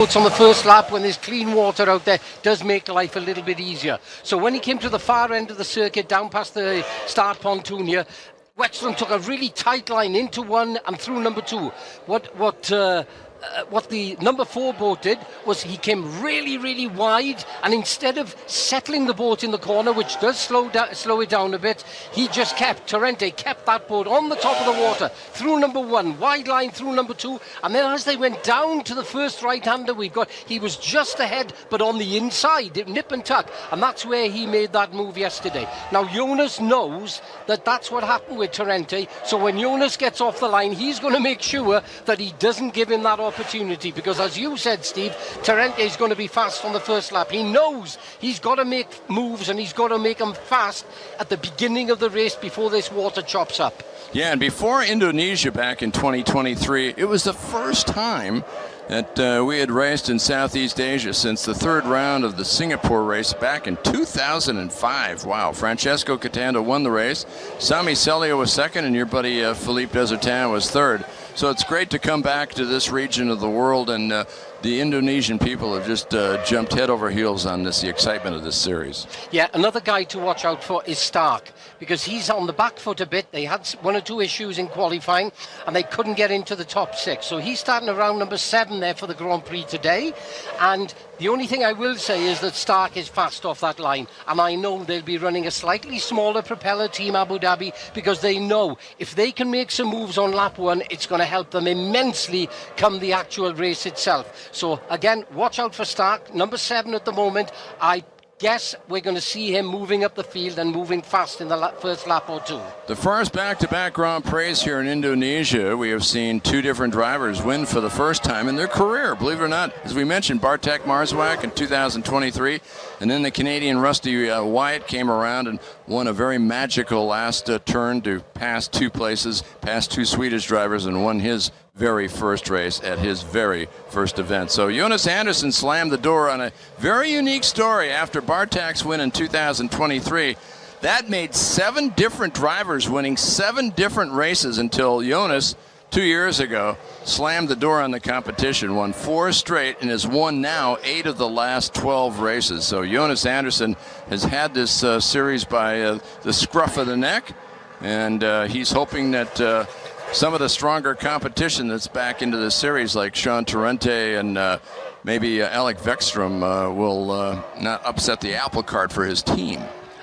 On the first lap, when there's clean water out there, does make life a little bit easier. So when he came to the far end of the circuit, down past the start pontoon here, Wexton took a really tight line into one and through number two. What the number 4 boat did was he came really wide, and instead of settling the boat in the corner, which does slow it down a bit, he just kept that boat on the top of the water through number 1, wide line through number 2, and then as they went down to the first right-hander he was just ahead but on the inside, nip and tuck, and that's where he made that move yesterday. Now Jonas knows that that's what happened with Torrente, so when Jonas gets off the line, he's going to make sure that he doesn't give him that opportunity, because as you said, Steve, Torrente is going to be fast on the first lap. He knows he's got to make moves, and he's got to make them fast at the beginning of the race before this water chops up. Yeah, and before Indonesia back in 2023, it was the first time that we had raced in Southeast Asia since the third round of the Singapore race back in 2005. Wow, Francesco Catanda won the race, Sami Celio was second, and your buddy Philippe Desertin was third. So it's great to come back to this region of the world, and the Indonesian people have just jumped head over heels on the excitement of this series. Yeah, another guy to watch out for is Stark, because he's on the back foot a bit. They had 1 or 2 issues in qualifying, and they couldn't get into the top 6. So he's starting around number 7 there for the Grand Prix today. And the only thing I will say is that Stark is fast off that line, and I know they'll be running a slightly smaller propeller, Team Abu Dhabi, because they know if they can make some moves on lap 1, it's going to help them immensely come the actual race itself. So again, watch out for Stark, number 7 at the moment. I guess we're going to see him moving up the field and moving fast in the first lap or 2. The first back-to-back Grand Prix here in Indonesia, we have seen 2 different drivers win for the first time in their career. Believe it or not, as we mentioned, Bartek Marzwak in 2023, and then the Canadian Rusty Wyatt came around and won a very magical last turn to pass 2 places, past 2 Swedish drivers, and won his very first race at his very first event. So Jonas Andersson slammed the door on a very unique story after Bartek's win in 2023. That made 7 different drivers winning 7 different races until Jonas, 2 years ago, slammed the door on the competition, won 4 straight, and has won now 8 of the last 12 races. So Jonas Andersson has had this series by the scruff of the neck, and he's hoping that some of the stronger competition that's back into the series, like Sean Torrente and maybe Alec Vekstrom, will not upset the apple cart for his team.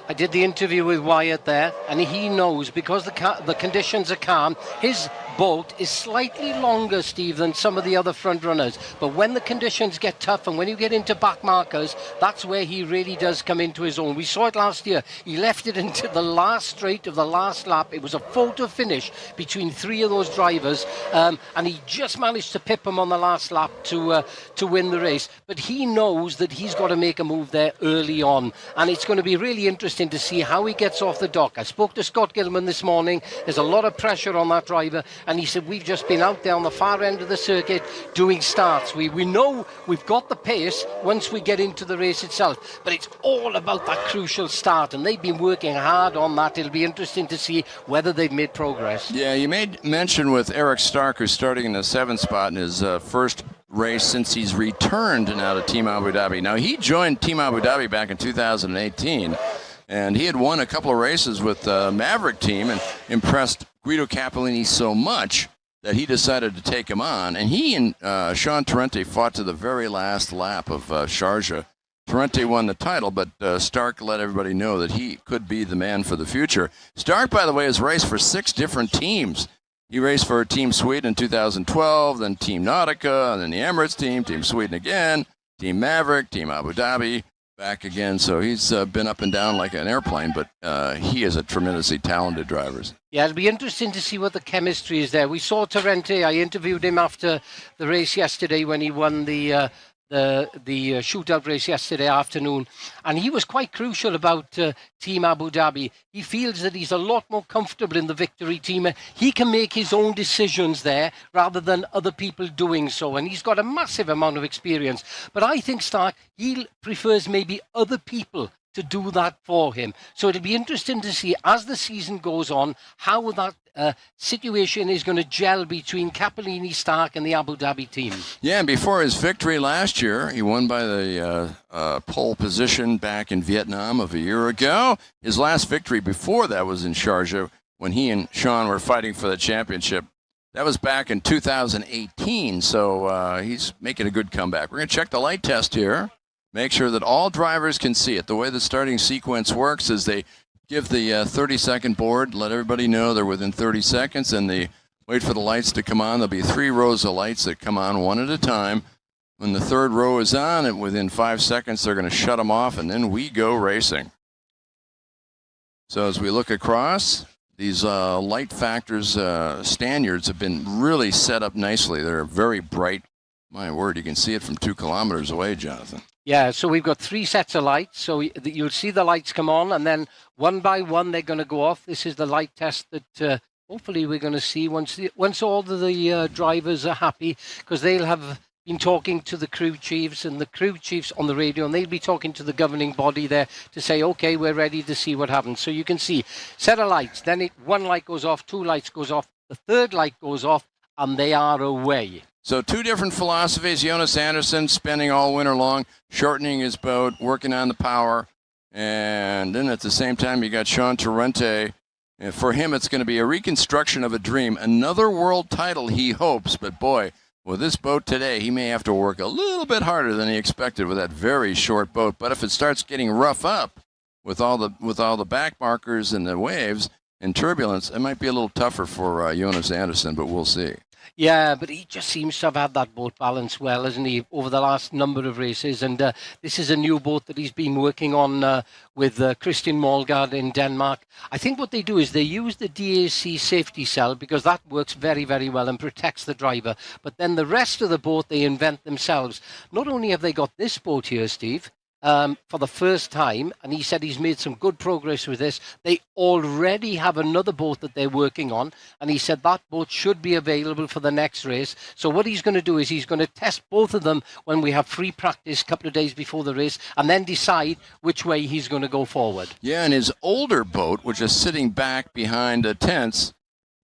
I did the interview with Wyatt there, and he knows because the conditions are calm, his boat is slightly longer, Steve, than some of the other front runners. But when the conditions get tough and when you get into back markers, that's where he really does come into his own. We saw it last year. He left it into the last straight of the last lap. It was a photo finish between 3 of those drivers, and he just managed to pip them on the last lap to win the race. But he knows that he's got to make a move there early on, and it's going to be really interesting to see how he gets off the dock. I spoke to Scott Gilman this morning. There's a lot of pressure on that driver, and he said, we've just been out there on the far end of the circuit doing starts. We know we've got the pace once we get into the race itself, but it's all about that crucial start, and they've been working hard on that. It'll be interesting to see whether they've made progress. Yeah, you made mention with Eric Stark, who's starting in the 7th spot in his first race since he's returned now to Team Abu Dhabi. Now, he joined Team Abu Dhabi back in 2018, and he had won a couple of races with the Maverick team and impressed Guido Capellini so much that he decided to take him on. And he and Sean Torrente fought to the very last lap of Sharjah. Torrente won the title, but Stark let everybody know that he could be the man for the future. Stark, by the way, has raced for 6 different teams. He raced for Team Sweden in 2012, then Team Nautica, and then the Emirates team, Team Sweden again, Team Maverick, Team Abu Dhabi, back again. So he's been up and down like an airplane, but he is a tremendously talented driver. Yeah, it'll be interesting to see what the chemistry is there. We saw Torrente. I interviewed him after the race yesterday when he won the shootout race yesterday afternoon, and he was quite crucial about Team Abu Dhabi. He feels that he's a lot more comfortable in the victory team. He can make his own decisions there rather than other people doing so, and he's got a massive amount of experience. But I think Stark, he prefers maybe other people to do that for him. So it'll be interesting to see as the season goes on how that situation is going to gel between Capellini, Stark, and the Abu Dhabi team. Yeah, and before his victory last year, he won by the pole position back in Vietnam of a year ago. His last victory before that was in Sharjah when he and Sean were fighting for the championship. That was back in 2018, so he's making a good comeback. We're going to check the light test here, make sure that all drivers can see it. The way the starting sequence works is they give the 30-second board, let everybody know they're within 30 seconds, and they wait for the lights to come on. There'll be 3 rows of lights that come on one at a time. When the 3rd row is on, and within 5 seconds, they're going to shut them off, and then we go racing. So as we look across, these light factors, Stanyards, have been really set up nicely. They're very bright. My word, you can see it from 2 kilometers away, Jonathan. Yeah, so we've got 3 sets of lights. So you'll see the lights come on, and then one by one they're going to go off. This is the light test that hopefully we're going to see once all the drivers are happy, because they'll have been talking to the crew chiefs and the crew chiefs on the radio, and they'll be talking to the governing body there to say, okay, we're ready to see what happens. So you can see set of lights, then one light goes off, 2 lights goes off, the 3rd light goes off, and they are away. So 2 different philosophies. Jonas Anderson spending all winter long, shortening his boat, working on the power. And then at the same time, you got Sean Torrente. And for him, it's going to be a reconstruction of a dream. Another world title, he hopes. But boy, with this boat today, he may have to work a little bit harder than he expected with that very short boat. But if it starts getting rough up with all the back markers and the waves and turbulence, it might be a little tougher for Jonas Anderson, but we'll see. Yeah, but he just seems to have had that boat balance well, hasn't he, over the last number of races. And this is a new boat that he's been working on with Christian Molgaard in Denmark. I think what they do is they use the DAC safety cell because that works very, very well and protects the driver. But then the rest of the boat they invent themselves. Not only have they got this boat here, Steve, for the first time, and he said he's made some good progress with this. They already have another boat that they're working on, and he said that boat should be available for the next race. So what he's going to do is he's going to test both of them when we have free practice a couple of days before the race, and then decide which way he's going to go forward. Yeah, and his older boat, which is sitting back behind the tents,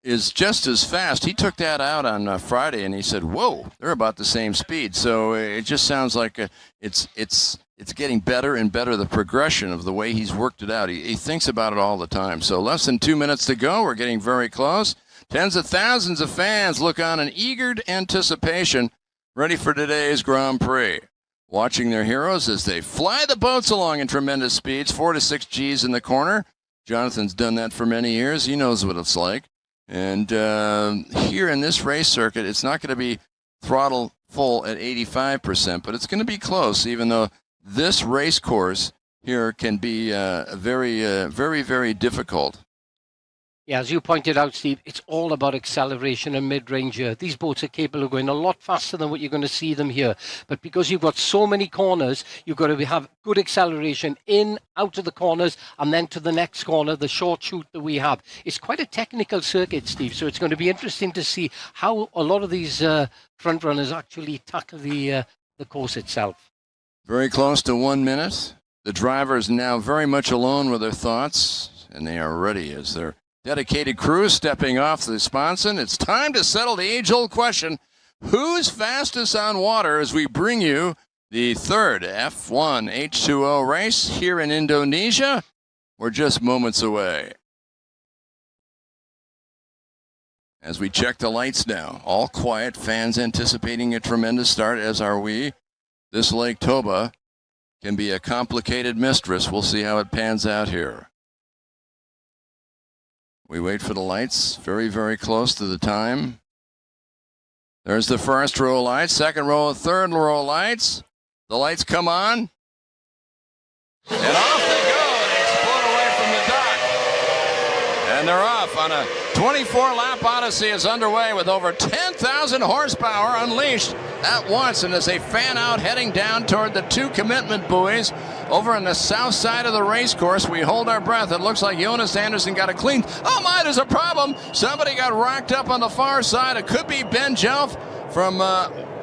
is just as fast. He took that out on Friday, and he said, whoa, they're about the same speed. So it just sounds like it's getting better and better, the progression of the way he's worked it out. He thinks about it all the time. So less than 2 minutes to go. We're getting very close. Tens of thousands of fans look on in eager anticipation, ready for today's Grand Prix. Watching their heroes as they fly the boats along in tremendous speeds, 4 to 6 Gs in the corner. Jonathan's done that for many years. He knows what it's like. And here in this race circuit, it's not going to be throttle full at 85%, but it's going to be close, even though this race course here can be very, very difficult. Yeah, as you pointed out, Steve, it's all about acceleration and mid-range here. These boats are capable of going a lot faster than what you're going to see them here. But because you've got so many corners, you've got to have good acceleration in, out of the corners, and then to the next corner, the short chute that we have. It's quite a technical circuit, Steve, so it's going to be interesting to see how a lot of these front runners actually tackle the course itself. Very close to 1 minute. The driver is now very much alone with their thoughts, and they are ready as their dedicated crew stepping off the sponson. It's time to settle the age-old question, who's fastest on water, as we bring you the 3rd F1 H2O race here in Indonesia. We're just moments away. As we check the lights now, all quiet, fans anticipating a tremendous start, as are we. This Lake Toba can be a complicated mistress. We'll see how it pans out here. We wait for the lights, very, very close to the time. There's the first row of lights, second row, third row of lights. The lights come on. And off they go. They explode away from the dock. And they're off on a 24-lap odyssey is underway with over 10,000 horsepower unleashed at once. And as they fan out, heading down toward the 2 commitment buoys over on the south side of the race course, we hold our breath. It looks like Jonas Anderson got a clean. Oh my, there's a problem. Somebody got racked up on the far side. It could be Ben Jelf from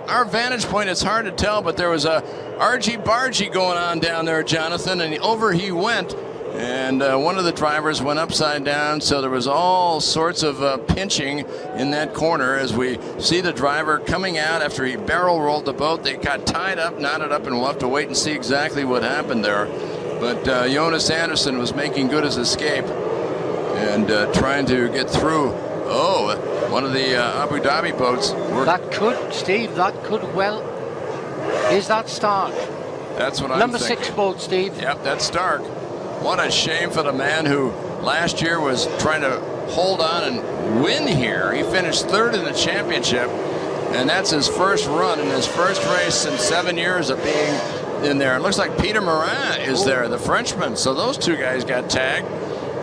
our vantage point, it's hard to tell, but there was a argy-bargy going on down there, Jonathan, and over he went. And one of the drivers went upside down, so there was all sorts of pinching in that corner as we see the driver coming out after he barrel rolled the boat. They got tied up, knotted up, and we'll have to wait and see exactly what happened there. But Jonas Anderson was making good his escape and trying to get through. Oh, one of the Abu Dhabi boats. That could, Steve, that could well. Is that Stark? That's what I'm Number thinking. 6 boat, Steve. Yep, that's Stark. What a shame for the man who last year was trying to hold on and win here. He finished 3rd in the championship, and that's his first run in his first race in 7 years of being in there. It looks like Peter Morin is there, the Frenchman. So those two guys got tagged,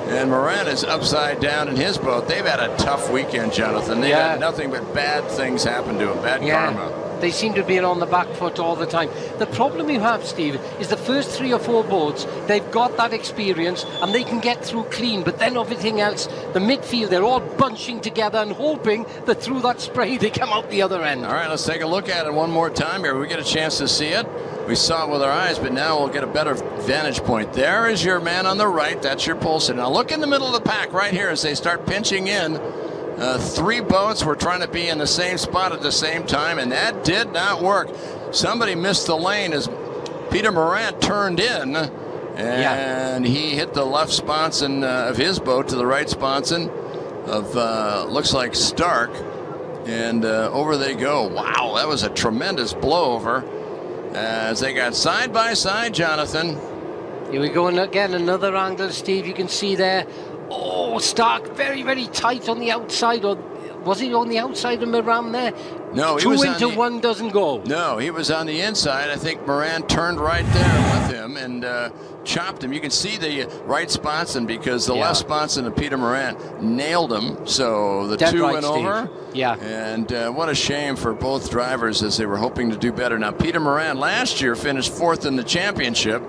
and Morin is upside down in his boat. They've had a tough weekend, Jonathan. They've had nothing but bad things happen to them, bad karma. They seem to be on the back foot all the time. The problem you have, Steve, is the first 3 or 4 boats, they've got that experience and they can get through clean, but then everything else, the midfield, they're all bunching together and hoping that through that spray they come out the other end. All right, let's take a look at it one more time here. We get a chance to see it. We saw it with our eyes, but now we'll get a better vantage point. There is your man on the right. That's your Poulsen. Now look in the middle of the pack right here as they start pinching in. 3 boats were trying to be in the same spot at the same time, and that did not work. Somebody missed the lane as Peter Morin turned in, and he hit the left sponson of his boat to the right sponson of looks like Stark, and over they go. Wow, that was a tremendous blowover as they got side by side, Jonathan. Here we go, and again another angle, Steve. You can see there. Oh, Stark very, very tight on the outside. Or was he on the outside of Moran there? No, he 2 was into on the, 1 doesn't go. No, he was on the inside. I think Moran turned right there with him and chopped him. You can see the right sponson because the left sponson of Peter Moran nailed him. So the two went over. Yeah. And what a shame for both drivers as they were hoping to do better. Now, Peter Moran last year finished 4th in the championship,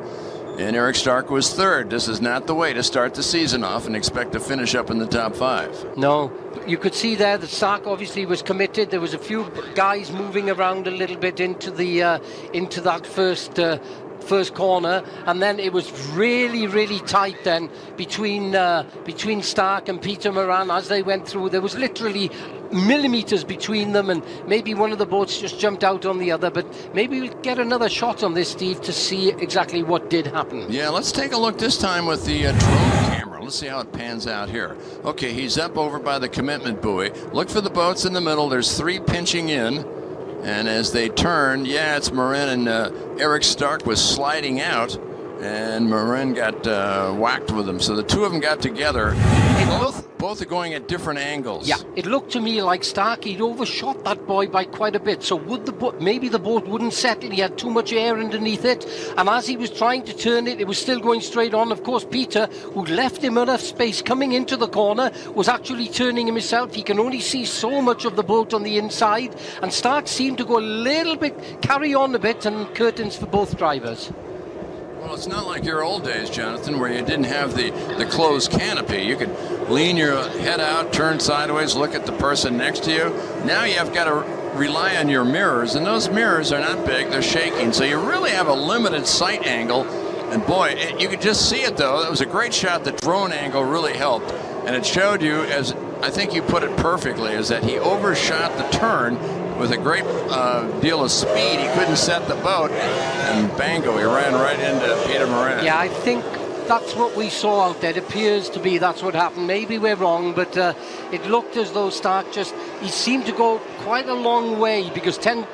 and Eric Stark was 3rd. This is not the way to start the season off and expect to finish up in the top 5. No, you could see there that Stark obviously was committed. There was a few guys moving around a little bit into the into that first corner, and then it was really, really tight then between Stark and Peter Moran as they went through. There was literally millimeters between them, and maybe one of the boats just jumped out on the other, but maybe we'll get another shot on this, Steve, to see exactly what did happen. Yeah, let's take a look this time with the drone camera. Let's see how it pans out here. Okay, he's up over by the commitment buoy. Look for the boats in the middle. There's 3 pinching in, and as they turn, it's Morin, and Eric Stark was sliding out, and Morin got whacked with them. So the 2 of them got together. Both are going at different angles. Yeah, it looked to me like Stark, he'd overshot that buoy by quite a bit. So would the boat, maybe the boat wouldn't settle. He had too much air underneath it. And as he was trying to turn it, it was still going straight on. Of course, Peter, who left him enough space coming into the corner, was actually turning himself. He can only see so much of the boat on the inside. And Stark seemed to go a little bit, carry on a bit, and curtains for both drivers. Well, it's not like your old days, Jonathan, where you didn't have the closed canopy. You could lean your head out, turn sideways, look at the person next to you. Now you have got to rely on your mirrors, and those mirrors are not big, they're shaking, so you really have a limited sight angle. And boy, you could just see it, though. That was a great shot. The drone angle really helped, and it showed you, as I think you put it perfectly, is that he overshot the turn with a great deal of speed. He couldn't set the boat, and bango, he ran right into Peter Morin. Yeah, I think that's what we saw out there. It appears to be that's what happened. Maybe we're wrong, but it looked as though Stark he seemed to go quite a long way, because Ben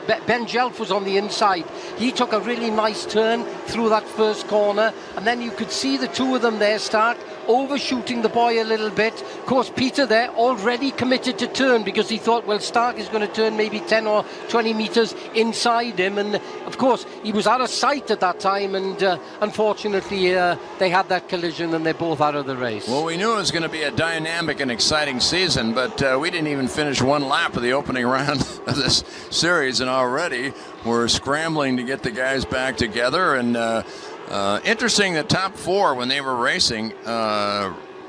Jelf was on the inside. He took a really nice turn through that first corner, and then you could see the 2 of them there, Stark, overshooting the buoy a little bit. Of course, Peter there already committed to turn, because he thought, well, Stark is going to turn maybe 10 or 20 meters inside him, and of course he was out of sight at that time, and unfortunately they had that collision and they're both out of the race. Well, we knew it was going to be a dynamic and exciting season, but we didn't even finish 1 lap of the opening round of this series, and already we're scrambling to get the guys back together. And interesting, the top 4, when they were racing,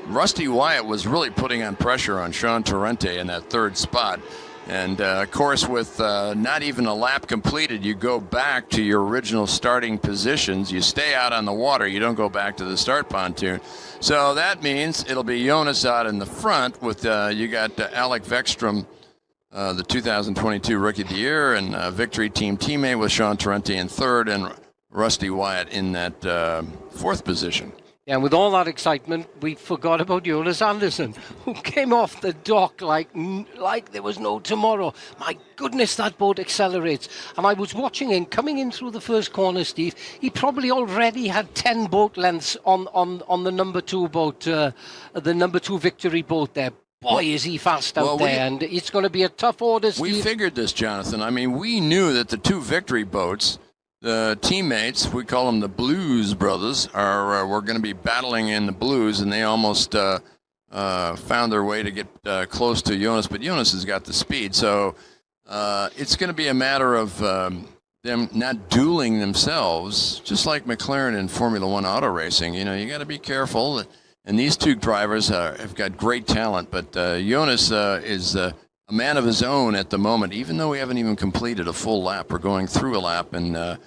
Rusty Wyatt was really putting on pressure on Sean Torrente in that 3rd spot. And of course, with not even a lap completed, you go back to your original starting positions. You stay out on the water. You don't go back to the start pontoon. So that means it'll be Jonas out in the front with you got Alec Vekstrom, the 2022 Rookie of the Year, and Victory Team teammate with Sean Tarenti in third, and Rusty Wyatt in that fourth position. Yeah, and with all that excitement, we forgot about Jonas Andersen, who came off the dock like there was no tomorrow. My goodness, that boat accelerates. And I was watching him coming in through the first corner, Steve. He probably already had 10 boat lengths on the number 2 boat, the number 2 Victory boat there. Boy, is he fast out there, and it's going to be a tough order, Steve. We figured this, Jonathan. I mean, we knew that the 2 Victory boats, the teammates, we call them the Blues Brothers, were going to be battling in the Blues, and they almost found their way to get close to Jonas, but Jonas has got the speed. So it's going to be a matter of them not dueling themselves, just like McLaren in Formula One auto racing. You know, you got to be careful. And these 2 drivers have got great talent, but Jonas is a man of his own at the moment, even though we haven't even completed a full lap. We're going through a lap and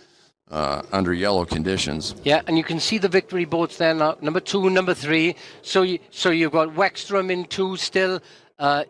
under yellow conditions. Yeah, and you can see the Victory boats there now, number 2, number 3. So you've got Wexstrom in 2 still.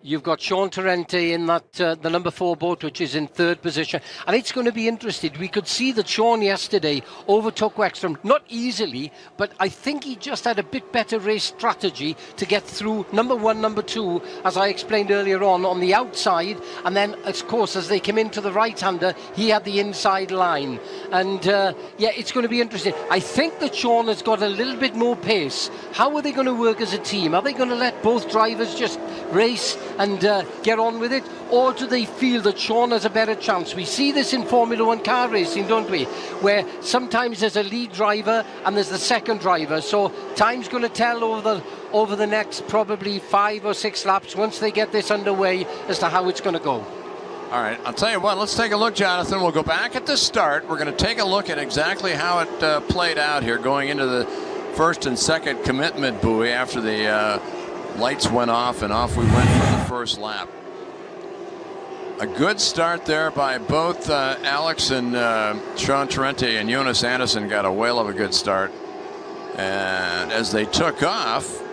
You've got Sean Tarenti in that the number 4 boat, which is in 3rd position. And it's going to be interesting. We could see that Sean yesterday overtook Wexstrom, not easily, but I think he just had a bit better race strategy to get through number 1, number 2, as I explained earlier on the outside. And then, of course, as they came into the right-hander, he had the inside line. And, yeah, it's going to be interesting. I think that Sean has got a little bit more pace. How are they going to work as a team? Are they going to let both drivers just race and get on with it, or do they feel that Sean has a better chance? We see this in Formula One car racing, don't we, where sometimes there's a lead driver and there's the second driver, so time's going to tell over the next probably 5 or 6 laps once they get this underway as to how it's going to go. All right, I'll tell you what, let's take a look, Jonathan. We'll go back at the start. We're going to take a look at exactly how it played out here going into the first and second commitment buoy after the lights went off, and off we went for the first lap. A good start there by both Alex and Sean Tarenti, and Jonas Andersen got a whale of a good start. And as they took off,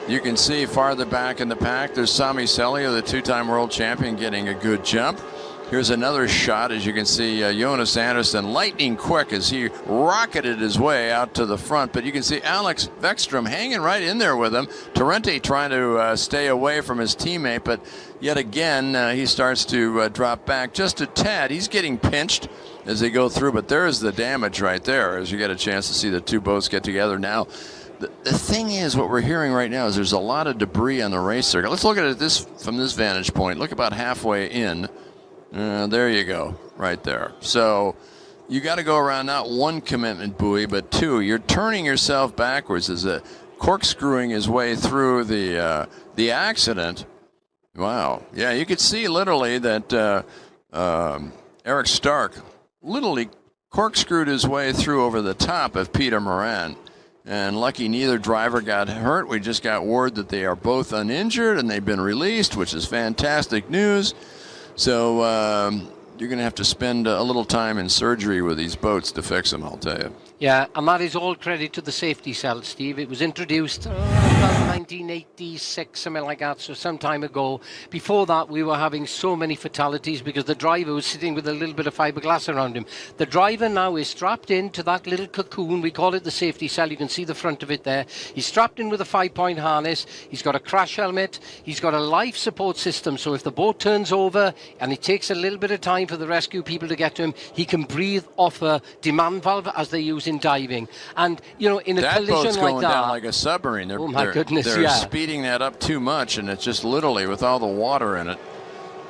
you can see farther back in the pack, there's Sami Selja, the 2-time world champion, getting a good jump. Here's another shot, as you can see Jonas Andersen lightning quick as he rocketed his way out to the front. But you can see Alex Vekstrom hanging right in there with him. Tarenti trying to stay away from his teammate, but yet again he starts to drop back just a tad. He's getting pinched as they go through, but there's the damage right there as you get a chance to see the 2 boats get together. Now, the thing is, what we're hearing right now is there's a lot of debris on the race circuit. Let's look at it from this vantage point. Look about halfway in. There you go, right there. So you got to go around not 1 commitment buoy, but 2. You're turning yourself backwards as a corkscrewing his way through the accident. Wow. Yeah, you could see literally that Eric Stark literally corkscrewed his way through over the top of Peter Moran. And lucky neither driver got hurt. We just got word that they are both uninjured and they've been released, which is fantastic news. So you're going to have to spend a little time in surgery with these boats to fix them, I'll tell you. Yeah, and that is all credit to the safety cell, Steve. It was introduced about 1986, something like that, so some time ago. Before that, we were having so many fatalities because the driver was sitting with a little bit of fiberglass around him. The driver now is strapped into that little cocoon. We call it the safety cell. You can see the front of it there. He's strapped in with a 5-point harness. He's got a crash helmet. He's got a life support system, so if the boat turns over and it takes a little bit of time for the rescue people to get to him, he can breathe off a demand valve as they use in diving. And, you know, in a collision like that... That boat's going down like a submarine. Oh, my goodness, they're speeding that up too much, and it's just literally, with all the water in it,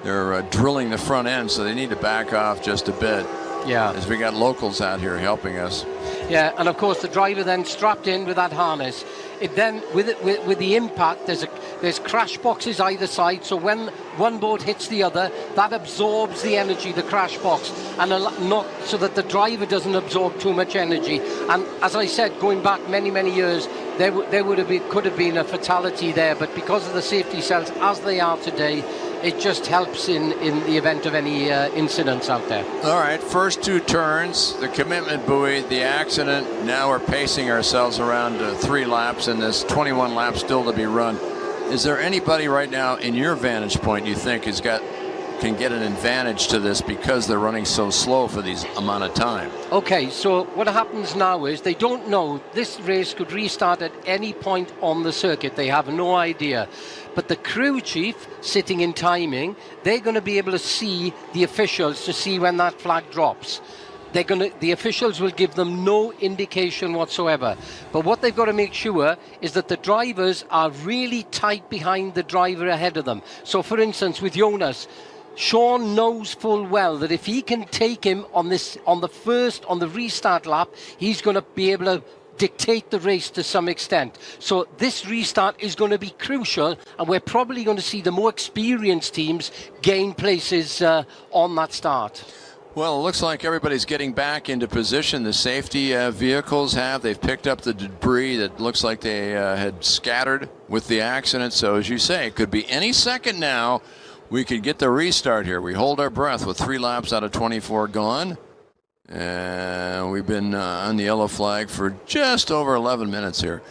they're drilling the front end, so they need to back off just a bit. Yeah. As we got locals out here helping us. Yeah, and of course the driver then strapped in with that harness. It then, with the impact, there's crash boxes either side, so when one boat hits the other, that absorbs the energy, the crash box, and not so that the driver doesn't absorb too much energy. And as I said, going back many years, there could have been a fatality there, but because of the safety cells as they are today, it just helps in the event of any incidents out there. All right, first 2 turns, the commitment buoy, the accident. Now we're pacing ourselves around 3 laps, and there's 21 laps still to be run. Is there anybody right now, in your vantage point, you think can get an advantage to this because they're running so slow for these amount of time? Okay, so what happens now is they don't know. This race could restart at any point on the circuit. They have no idea. But the crew chief sitting in timing, they're going to be able to see the officials to see when that flag drops. The officials will give them no indication whatsoever. But what they've got to make sure is that the drivers are really tight behind the driver ahead of them. So for instance, with Jonas, Sean knows full well that if he can take him on the restart lap, he's going to be able to dictate the race to some extent. So this restart is going to be crucial, and we're probably going to see the more experienced teams gain places on that start. Well, it looks like everybody's getting back into position. The safety vehicles they've picked up the debris that looks like they had scattered with the accident. So as you say, it could be any second now we could get the restart here. We hold our breath with 3 laps out of 24 gone. And we've been on the yellow flag for just over 11 minutes here.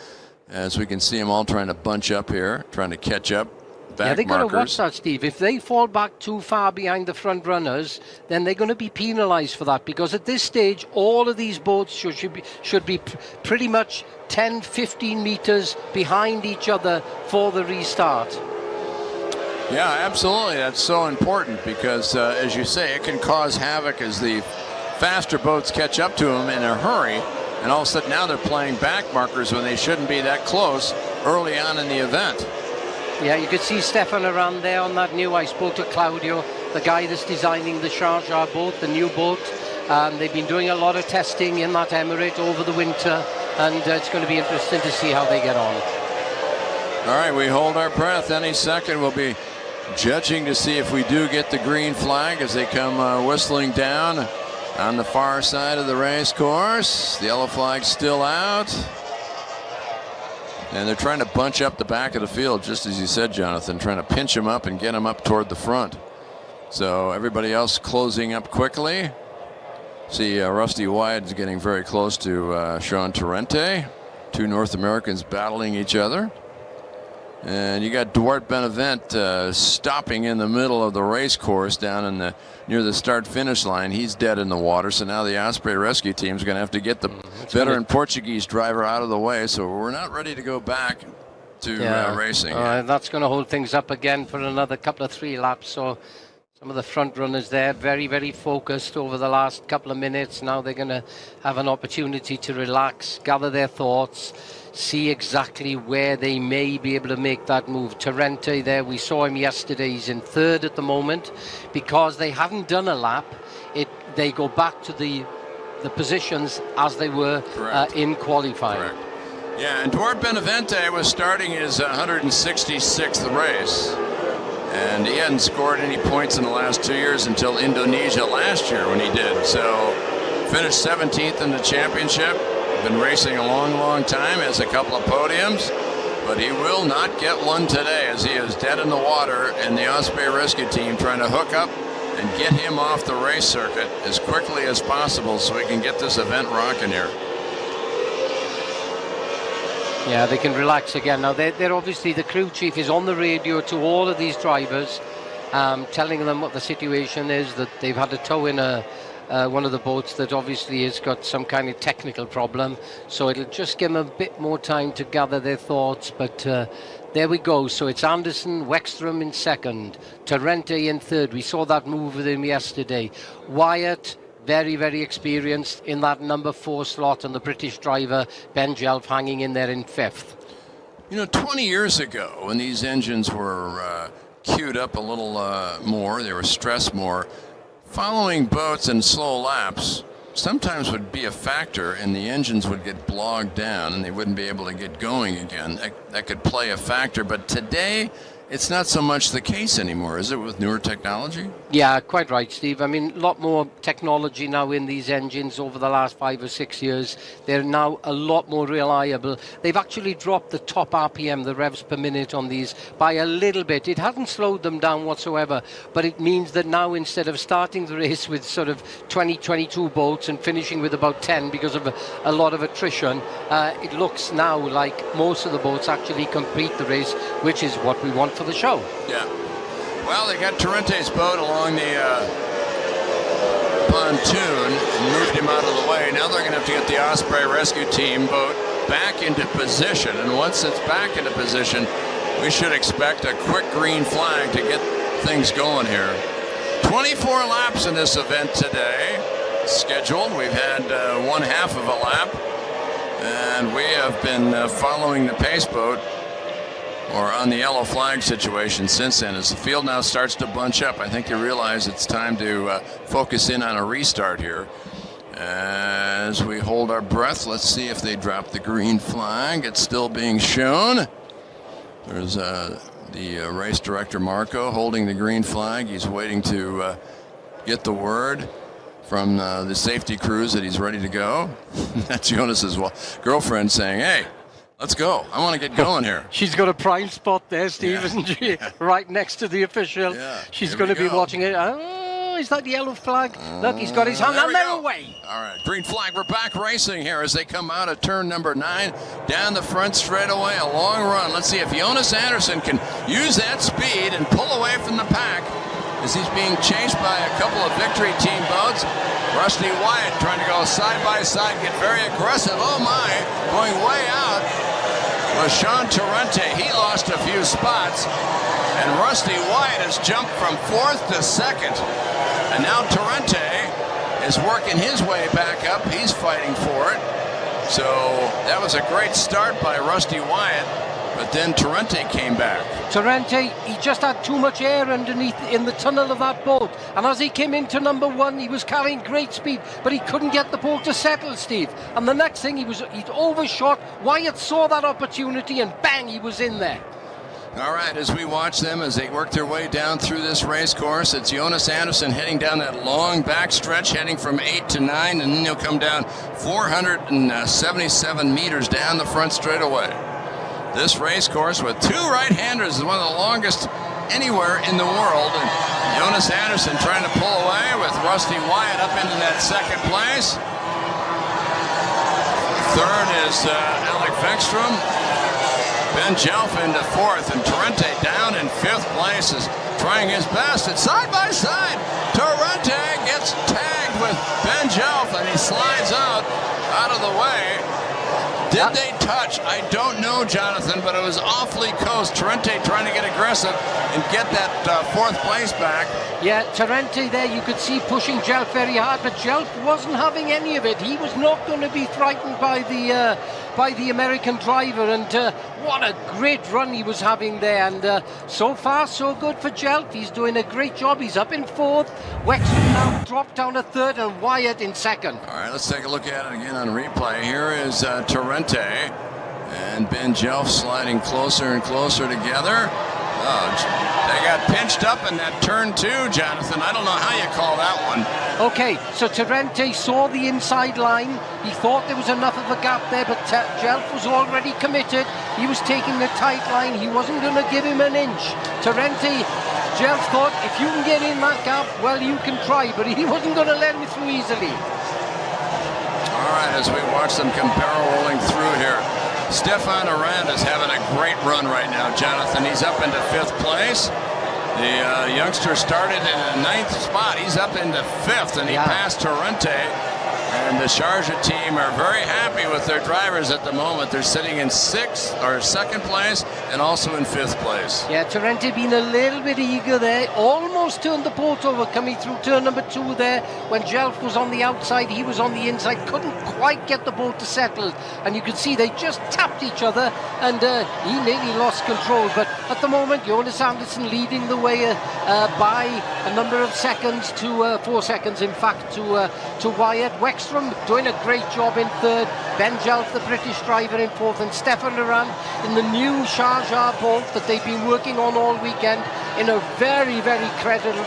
As we can see them all trying to bunch up here, trying to catch up. Back they've got to watch markers. that, Steve. If they fall back too far behind the front runners, then they're going to be penalised for that. Because at this stage, all of these boats should be pretty much 10, 15 metres behind each other for the restart. Yeah, absolutely. That's so important because, as you say, it can cause havoc as the faster boats catch up to them in a hurry. And all of a sudden now they're playing back markers when they shouldn't be that close early on in the event. Yeah, you could see Stefan around there on that new. I spoke to Claudio, the guy that's designing the Sharjah boat, the new boat. They've been doing a lot of testing in that emirate over the winter, and it's going to be interesting to see how they get on. All right, we hold our breath. Any second we'll be judging to see if we do get the green flag as they come whistling down on the far side of the race course. The yellow flag's still out. And they're trying to bunch up the back of the field, just as you said, Jonathan, trying to pinch them up and get them up toward the front. So everybody else closing up quickly. See Rusty Wyatt is getting very close to Sean Torrente. 2 North Americans battling each other. And you got Duarte Benavent stopping in the middle of the race course down near the start-finish line. He's dead in the water, so now the Osprey rescue team is going to have to get the veteran Portuguese driver out of the way. So we're not ready to go back to racing. That's going to hold things up again for another couple of 3 laps. So some of the front runners there, very, very focused over the last couple of minutes. Now they're going to have an opportunity to relax, gather their thoughts, see exactly where they may be able to make that move. Torrente there, we saw him yesterday. He's in 3rd at the moment. Because they haven't done a lap, they go back to the positions as they were in qualifying. Correct. Yeah, and Duarte Benavente was starting his 166th race. And he hadn't scored any points in the last 2 years until Indonesia last year when he did. So finished 17th in the championship. Been racing a long, long time, has a couple of podiums, but he will not get one today as he is dead in the water, and the Osprey rescue team trying to hook up and get him off the race circuit as quickly as possible so we can get this event rocking here. Yeah, they can relax again. Now, they're obviously, the crew chief is on the radio to all of these drivers, telling them what the situation is, that they've had to tow in one of the boats that obviously has got some kind of technical problem. So it'll just give them a bit more time to gather their thoughts. But there we go. So it's Anderson, Wexstrom in 2nd, Torrente in 3rd. We saw that move with him yesterday. Wyatt, very, very experienced in that number 4 slot, and the British driver, Ben Jelf, hanging in there in 5th. You know, 20 years ago, when these engines were queued up a little more, they were stressed more, following boats in slow laps sometimes would be a factor, and the engines would get bogged down and they wouldn't be able to get going again. That could play a factor. But today, it's not so much the case anymore, is it, with newer technology? Yeah, quite right, Steve. I mean, a lot more technology now in these engines over the last 5 or 6 years. They're now a lot more reliable. They've actually dropped the top RPM, the revs per minute on these, by a little bit. It hasn't slowed them down whatsoever, but it means that now instead of starting the race with sort of 20, 22 boats and finishing with about 10 because of a lot of attrition, it looks now like most of the boats actually complete the race, which is what we want for the show. Yeah. Well, they got Torrente's boat along the pontoon and moved him out of the way. Now they're going to have to get the Osprey Rescue Team boat back into position. And once it's back into position, we should expect a quick green flag to get things going here. 24 laps in this event today scheduled. We've had one half of a lap, and we have been following the pace boat, or on the yellow flag situation, since then. As the field now starts to bunch up, I think you realize it's time to focus in on a restart here. As we hold our breath, let's see if they drop the green flag. It's still being shown. There's the race director, Marco, holding the green flag. He's waiting to get the word from the safety crews that he's ready to go. That's Jonas's girlfriend saying, "Hey, let's go. I want to get going here." She's got a prime spot there, Steve, Yeah. isn't she? Right next to the official. Yeah. She's Here going we to be go. watching it. Oh, is that the yellow flag? Look, he's got his hand There on we their go. way. All right, green flag. We're back racing here as they come out of turn number 9, down the front straightaway, a long run. Let's see if Jonas Anderson can use that speed and pull away from the pack as he's being chased by a couple of Victory Team boats. Rusty Wyatt trying to go side by side, get very aggressive. Oh my, going way out was Sean Torrente. He lost a few spots, and Rusty Wyatt has jumped from 4th to 2nd. And now Torrente is working his way back up. He's fighting for it. So that was a great start by Rusty Wyatt, but then Torrente came back. Torrente, he just had too much air underneath in the tunnel of that boat. And as he came into number 1, he was carrying great speed, but he couldn't get the boat to settle, Steve. And the next thing, he'd overshot. Wyatt saw that opportunity, and bang, he was in there. All right, as we watch them as they work their way down through this race course, it's Jonas Anderson heading down that long back stretch, heading from 8 to 9, and then he'll come down 477 meters down the front straightaway. This race course with 2 right-handers is one of the longest anywhere in the world, and Jonas Anderson trying to pull away with Rusty Wyatt up into that 2nd place. 3rd is Alec Vekstrom. Ben Jelf into 4th, and Torrente down in 5th place is trying his best. It's side by side. Torrente gets tagged with Ben Jelf, and he slides out of the way. Did they touch? I don't know, Jonathan, but it was awfully close. Torrente trying to get aggressive and get that 4th place back. Yeah, Torrente there, you could see pushing Jelf very hard, but Jelf wasn't having any of it. He was not going to be frightened by the American driver, and what a great run he was having there. And so far, so good for Jelf. He's doing a great job. He's up in 4th. Wexford now dropped down to 3rd, and Wyatt in 2nd. All right, let's take a look at it again on replay. Here is Torrente and Ben Jelf sliding closer and closer together. Oh, they got pinched up in that turn 2, Jonathan. I don't know how you call that one. Okay, so Torrente saw the inside line. He thought there was enough of a gap there, but Jelf was already committed. He was taking the tight line. He wasn't going to give him an inch. Jelf thought, if you can get in that gap, well, you can try, but he wasn't going to let him through easily. All right, as we watch them come barreling through here, Stefan Arand is having a great run right now, Jonathan. He's up into 5th place. The youngster started in the 9th spot. He's up into 5th, and he passed Torrente. And the Sharjah team are very happy with their drivers at the moment. They're sitting in 6th or 2nd place and also in 5th place. Yeah, Torrente being a little bit eager there, almost almost turned the boat over coming through turn number 2 there. When Jelf was on the outside, he was on the inside, couldn't quite get the boat to settle. And you could see they just tapped each other, and he nearly lost control. But at the moment, Jonas Andersen leading the way by a number of seconds to 4 seconds, in fact, to Wyatt. Wexstrom doing a great job in third. Ben Jelf, the British driver, in fourth, and Stefan Laurent in the new Sharjah boat that they've been working on all weekend in a very, very credible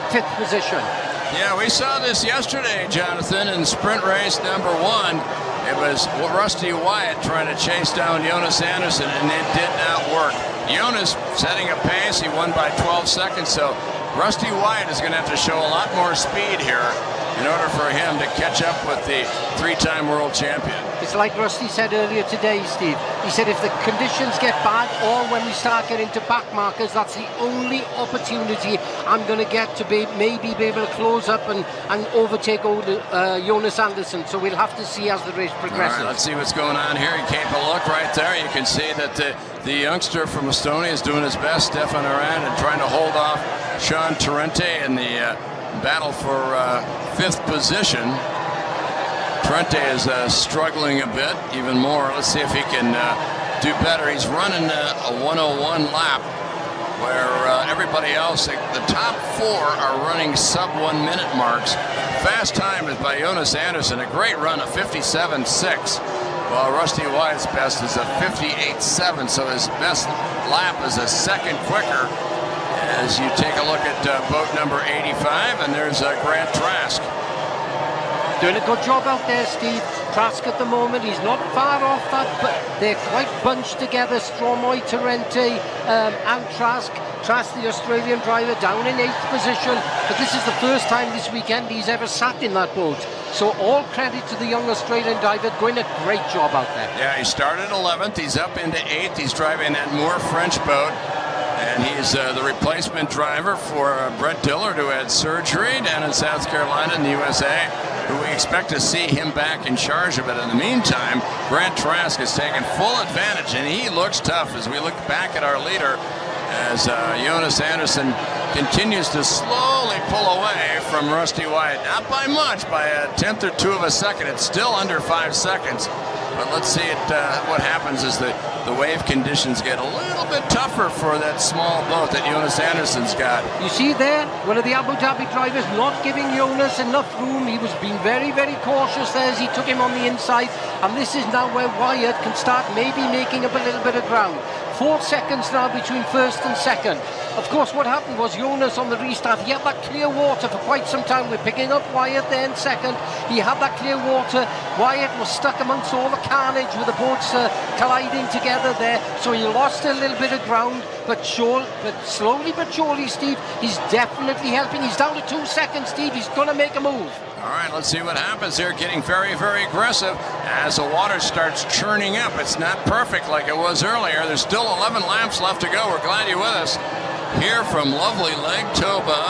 fifth position. Yeah, we saw this yesterday, Jonathan, in sprint race number 1. It was Rusty Wyatt trying to chase down Jonas Andersen, and it did not work. Jonas setting a pace, he won by 12 seconds, so Rusty Wyatt is going to have to show a lot more speed here in order for him to catch up with the 3-time world champion. It's like Rusty said earlier today, Steve. He said if the conditions get bad or when we start getting to back markers, that's the only opportunity I'm going to get to maybe be able to close up and overtake Jonas Andersen. So we'll have to see as the race progresses. All right, let's see what's going on here. You keep a look right there. You can see that the youngster from Estonia is doing his best, Stefan Laurent, and trying to hold off Sean Torrente in the battle for 5th position. Torrente is struggling a bit, even more. Let's see if he can do better. He's running a 101 lap, where everybody else, the top 4 are running sub 1 minute marks. Fast time is by Jonas Andersen, a great run of 57.6. While Rusty Wyatt's best is a 58.7, so his best lap is a second quicker. As you take a look at boat number 85, and there's Grant Trask. Doing a good job out there, Steve. Trask at the moment, he's not far off that, but they're quite bunched together. Stromoy, Torrente, and Trask. Trask, the Australian driver, down in 8th position. But this is the first time this weekend he's ever sat in that boat. So all credit to the young Australian driver, doing a great job out there. Yeah, he started 11th, he's up into 8th. He's driving that Moore French boat. And he's the replacement driver for Brett Dillard, who had surgery down in South Carolina in the USA, who we expect to see him back in charge of it. In the meantime, Grant Trask is taking full advantage, and he looks tough as we look back at our leader, as Jonas Andersen continues to slowly pull away from Rusty Wyatt. Not by much, by a 1/10 or 2 of a second. It's still under 5 seconds. But let's see what happens as the wave conditions get a little bit tougher for that small boat that Jonas Andersen's got. You see there, one of the Abu Dhabi drivers not giving Jonas enough room. He was being very, very cautious there as he took him on the inside. And this is now where Wyatt can start maybe making up a little bit of ground. 4 seconds now between first and second. Of course, what happened was Jonas on the restart, he had that clear water for quite some time. We're picking up Wyatt there in second. He had that clear water. Wyatt was stuck amongst all the carnage with the boats colliding together there. So he lost a little bit of ground, but slowly but surely, Steve, he's definitely helping. He's down to 2 seconds, Steve. He's going to make a move. All right, let's see what happens here. Getting very, very aggressive as the water starts churning up. It's not perfect like it was earlier. There's still 11 laps left to go. We're glad you're with us here from lovely Lake Toba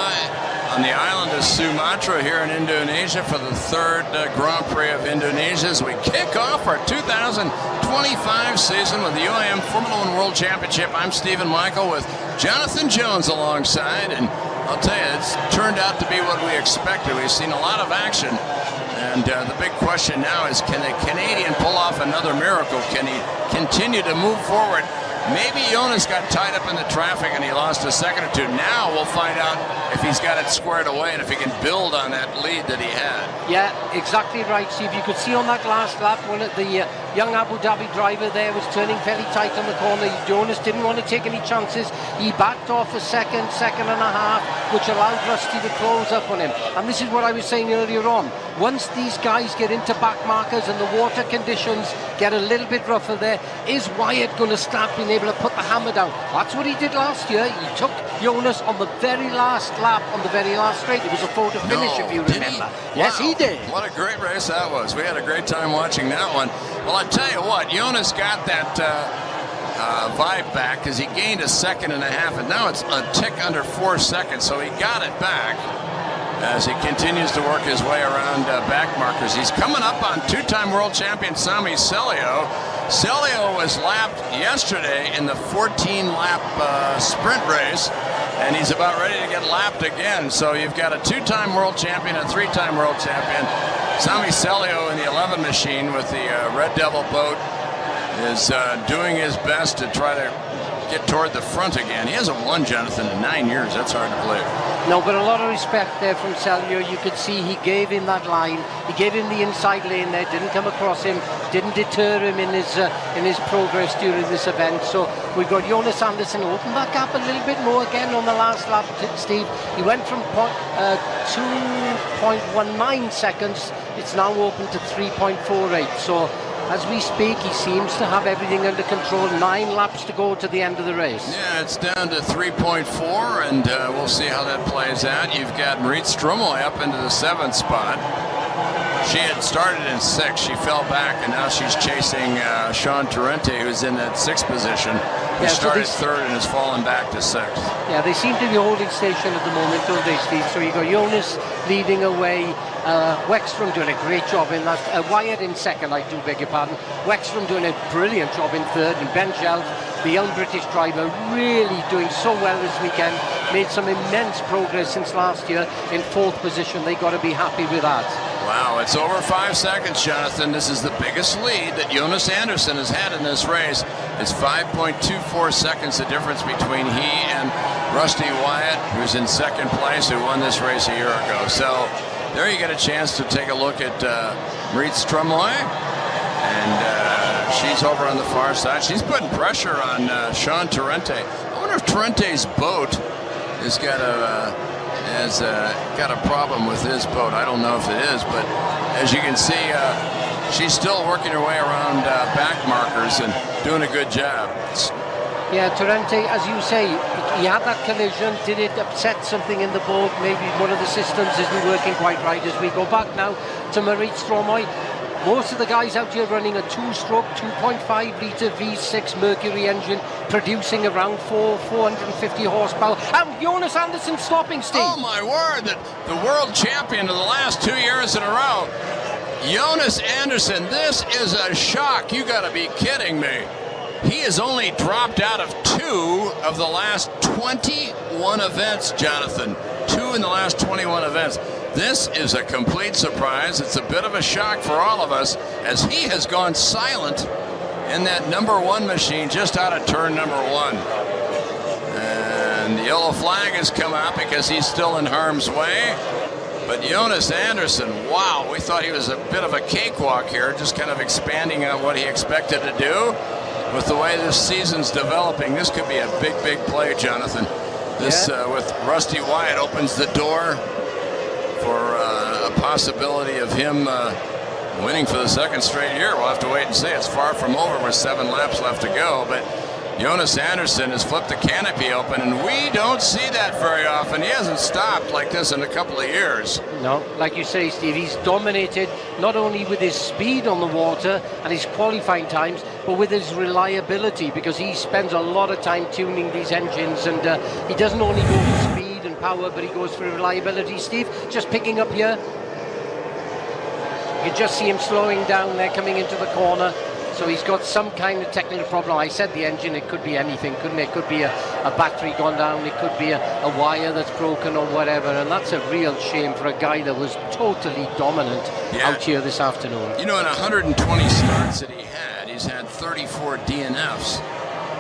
on the island of Sumatra here in Indonesia for the 3rd Grand Prix of Indonesia as we kick off our 2025 season with the UAM Formula One World Championship. I'm Stephen Michael with Jonathan Jones alongside, and I'll tell you, it's turned out to be what we expected. We've seen a lot of action, and the big question now is, can the Canadian pull off another miracle? Can he continue to move forward? Maybe Jonas got tied up in the traffic and he lost a second or 2. Now we'll find out if he's got it squared away and if he can build on that lead that he had. Yeah, exactly right, Steve. You could see on that last lap, one of the young Abu Dhabi driver there was turning fairly tight on the corner. Jonas didn't want to take any chances. He backed off a second and a half, which allowed Rusty to close up on him. And this is what I was saying earlier on. Once these guys get into back markers and the water conditions get a little bit rougher there, is Wyatt going to start being able to put the hammer down? That's what he did last year. He took Jonas on the very last lap, on the very last straight. It was a photo finish, if you remember. Yes, he did. What a great race that was. We had a great time watching that one. Well, I tell you what, Jonas got that vibe back because he gained a second and a half, and now it's a tick under 4 seconds, so he got it back as he continues to work his way around back markers. He's coming up on 2-time world champion Sami Celio. Celio was lapped yesterday in the 14-lap sprint race, and he's about ready to get lapped again. So you've got a 2-time world champion, a 3-time world champion. Sami Celio in the 11 machine with the Red Devil boat is doing his best to try to get toward the front again. He hasn't won, Jonathan, in 9 years. That's hard to believe. No, but a lot of respect there from Celio. You could see he gave him that line. He gave him the inside lane there, didn't come across him, didn't deter him in his progress during this event. So we've got Jonas Andersen open that gap a little bit more again on the last lap, Steve. He went from 2.19 seconds. It's now open to 3.48. So as we speak, he seems to have everything under control. 9 laps to go to the end of the race. Yeah, it's down to 3.4, and we'll see how that plays out. You've got Marit Stromoy up into the 7th spot. She had started in 6th. She fell back, and now she's chasing Sean Torrente, who's in that 6th position. He started 3rd and has fallen back to 6th. Yeah, they seem to be holding station at the moment, don't they, Steve? So you got Jonas leading away. Wexstrom doing a great job in that. Wyatt in 2nd, I do beg your pardon. Wexstrom doing a brilliant job in 3rd, and Ben Jelf, the young British driver, really doing so well this weekend. Made some immense progress since last year in 4th position. They got to be happy with that. Wow, it's over 5 seconds, Jonathan. This is the biggest lead that Jonas Andersen has had in this race. It's 5.24 seconds the difference between he and Rusty Wyatt, who's in 2nd place, who won this race a year ago. So there you get a chance to take a look at Marit Stromoy, and she's over on the far side. She's putting pressure on Sean Torrente. I wonder if Torrente's boat has got a problem with his boat. I don't know if it is, but as you can see, she's still working her way around back markers and doing a good job. Yeah, Torrente, as you say, he had that collision. Did it upset something in the boat? Maybe one of the systems isn't working quite right. As we go back now to Marit Stromoy, most of the guys out here running a 2-stroke, 2.5-litre V6 Mercury engine, producing around 450 horsepower. And Jonas Andersen stopping, Steve. Oh my word, the world champion of the last 2 years in a row. Jonas Andersen, this is a shock. You got to be kidding me. He has only dropped out of 2 of the last 21 events, Jonathan. 2 in the last 21 events. This is a complete surprise. It's a bit of a shock for all of us, as he has gone silent in that #1 machine just out of turn #1. And the yellow flag has come out because he's still in harm's way. But Jonas Andersen, wow, we thought he was a bit of a cakewalk here, just kind of expanding on what he expected to do. With the way this season's developing, this could be a big, big play, Jonathan. This, with Rusty Wyatt, opens the door for a possibility of him winning for the 2nd straight year. We'll have to wait and see. It's far from over with 7 laps left to go, but Jonas Andersen has flipped the canopy open, and we don't see that very often. He hasn't stopped like this in a couple of years. No, like you say, Steve, he's dominated not only with his speed on the water and his qualifying times, but with his reliability, because he spends a lot of time tuning these engines, and he doesn't only go for speed and power, but he goes for reliability. Steve, just picking up here, you can just see him slowing down there, coming into the corner. So he's got some kind of technical problem. I said the engine, it could be anything, couldn't it? It could be a battery gone down, it could be a wire that's broken or whatever, and that's a real shame for a guy that was totally dominant out here this afternoon. You know, in 120 starts that he's had 34 DNFs,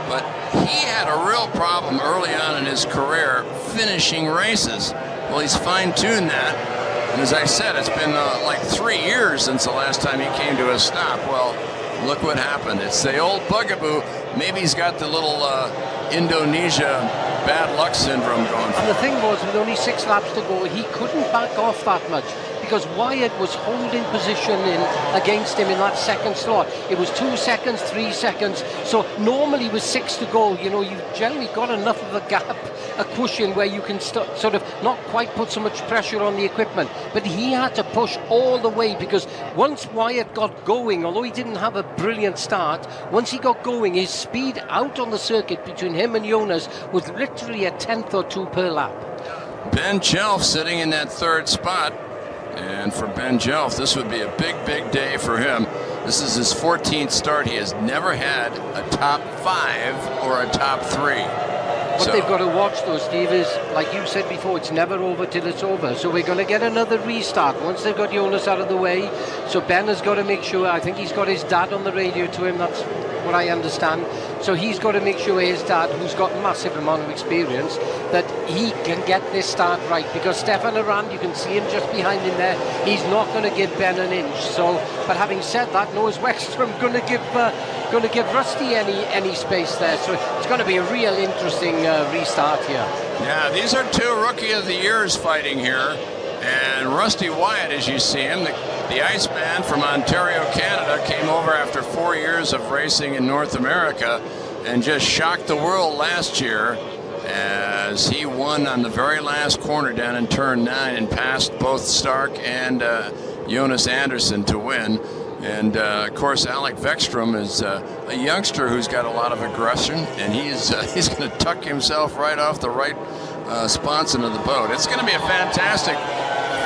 but he had a real problem early on in his career finishing races. Well, he's fine-tuned that, and as I said, it's been like 3 years since the last time he came to a stop. Well, look what happened. It's the old bugaboo. Maybe he's got the little Indonesia bad luck syndrome going for him. And the thing was, with only 6 laps to go, he couldn't back off that much, because Wyatt was holding position against him in that 2nd slot. It was 2 seconds, 3 seconds. So normally with 6 to go, you know, you've generally got enough of a gap, a cushion, where you can sort of not quite put so much pressure on the equipment. But he had to push all the way, because once Wyatt got going, although he didn't have a brilliant start, once he got going, his speed out on the circuit between him and Jonas was literally a 10th or 2 per lap. Ben Jelf sitting in that 3rd spot. And for Ben Jelf, this would be a big, big day for him. This is his 14th start. He has never had a top 5 or a top 3. What they've got to watch though, Steve, is like you said before, it's never over till it's over. So we're going to get another restart once they've got Jonas out of the way. So Ben has got to make sure, I think he's got his dad on the radio to him, that's what I understand. So he's got to make sure his dad, who's got massive amount of experience, that he can get this start right, because Stefan Arand, you can see him just behind him there, he's not going to give Ben an inch. So, but having said that, no, is Wexstrom going to give Rusty any space there? So it's going to be a real interesting restart here. Yeah, these are two Rookie of the Years fighting here. And Rusty Wyatt, as you see him, the Iceman from Ontario, Canada, came over after 4 years of racing in North America and just shocked the world last year as he won on the very last corner down in turn 9 and passed both Stark and Jonas Anderson to win. And of course, Alec Wexstrom is a youngster who's got a lot of aggression, and he's going to tuck himself right off the right sponson of the boat. It's going to be a fantastic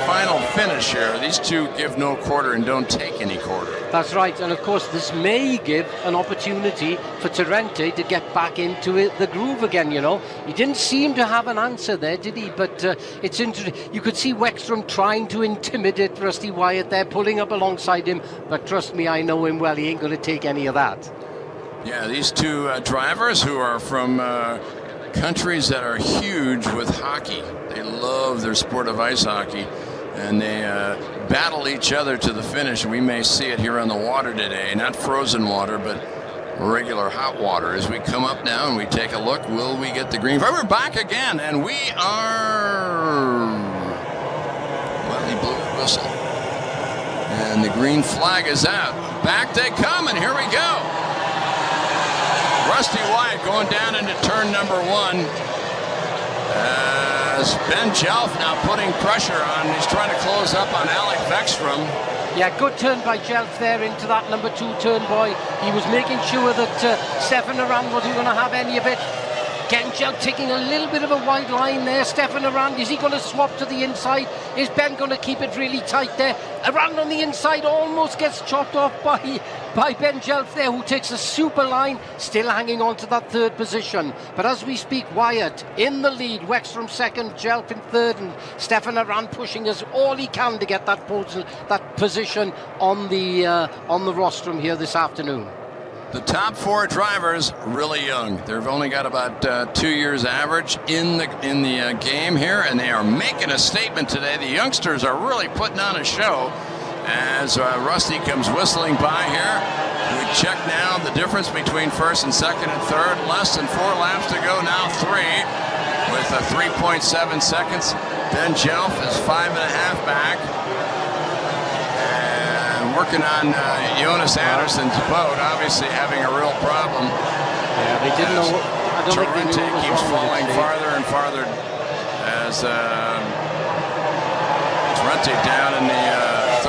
final finish here. These two give no quarter and don't take any quarter. That's right, and of course this may give an opportunity for Torrente to get back into the groove again, you know. He didn't seem to have an answer there, did he? But it's interesting. You could see Wexstrom trying to intimidate Rusty Wyatt there, pulling up alongside him, but trust me, I know him well, he ain't going to take any of that. Yeah, these two drivers who are from countries that are huge with hockey. They love their sport of ice hockey, and they battle each other to the finish. We may see it here on the water today, not frozen water, but regular hot water. As we come up now and we take a look, will we get the green flag? We're back again, and we are... Well, he blew a whistle. And the green flag is out. Back they come, and here we go. Rusty Wyatt going down into turn number 1. As Ben Jelf now putting pressure on. He's trying to close up on Alec Wexstrom. Yeah, good turn by Jelf there into that number 2 turn, boy. He was making sure that Stefan Arand wasn't going to have any of it. Again, Jelf taking a little bit of a wide line there. Stefan Arand, is he going to swap to the inside? Is Ben going to keep it really tight there? Arand on the inside almost gets chopped off by Ben Jelf there, who takes a super line, still hanging on to that 3rd position. But as we speak, Wyatt in the lead, Wexstrom 2nd, Jelf in 3rd, and Stefan Arand pushing us all he can to get that position on the rostrum here this afternoon. The top 4 drivers really young. They've only got about 2 years average in the game here, and they are making a statement today. The youngsters are really putting on a show as Rusty comes whistling by here. We check now the difference between 1st and 2nd and 3rd. Less than 4 laps to go now, 3 with 3.7 seconds. Ben Jelf is 5.5 back. Working on Jonas Anderson's boat, obviously having a real problem. Yeah, they didn't know. I don't think they knew Torrente what was keeps wrong with falling it, farther and farther as Torrente down in the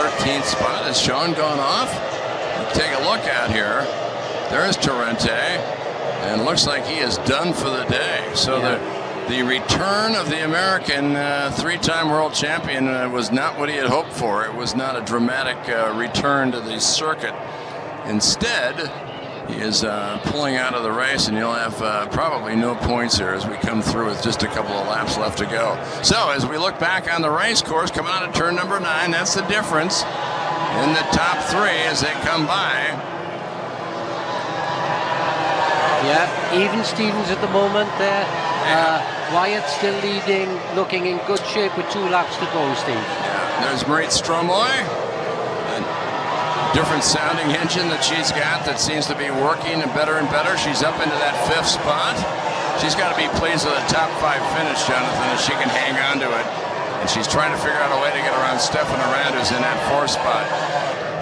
13th spot. Has Sean gone off? We'll take a look out here. There's Torrente, and it looks like he is done for the day. So the return of the American 3-time world champion was not what he had hoped for. It was not a dramatic return to the circuit. Instead, he is pulling out of the race, and he'll have probably no points here as we come through with just a couple of laps left to go. So as we look back on the race course, coming out of turn number 9, that's the difference in the top 3 as they come by. Yeah, even Stevens at the moment there. Wyatt still leading, looking in good shape with 2 laps to go, Steve. Yeah, there's Marit Stromoy. A different sounding engine that she's got that seems to be working better and better. She's up into that 5th spot. She's got to be pleased with a top 5 finish, Jonathan, if she can hang on to it. And she's trying to figure out a way to get around Stefan Arand, who's in that 4th spot.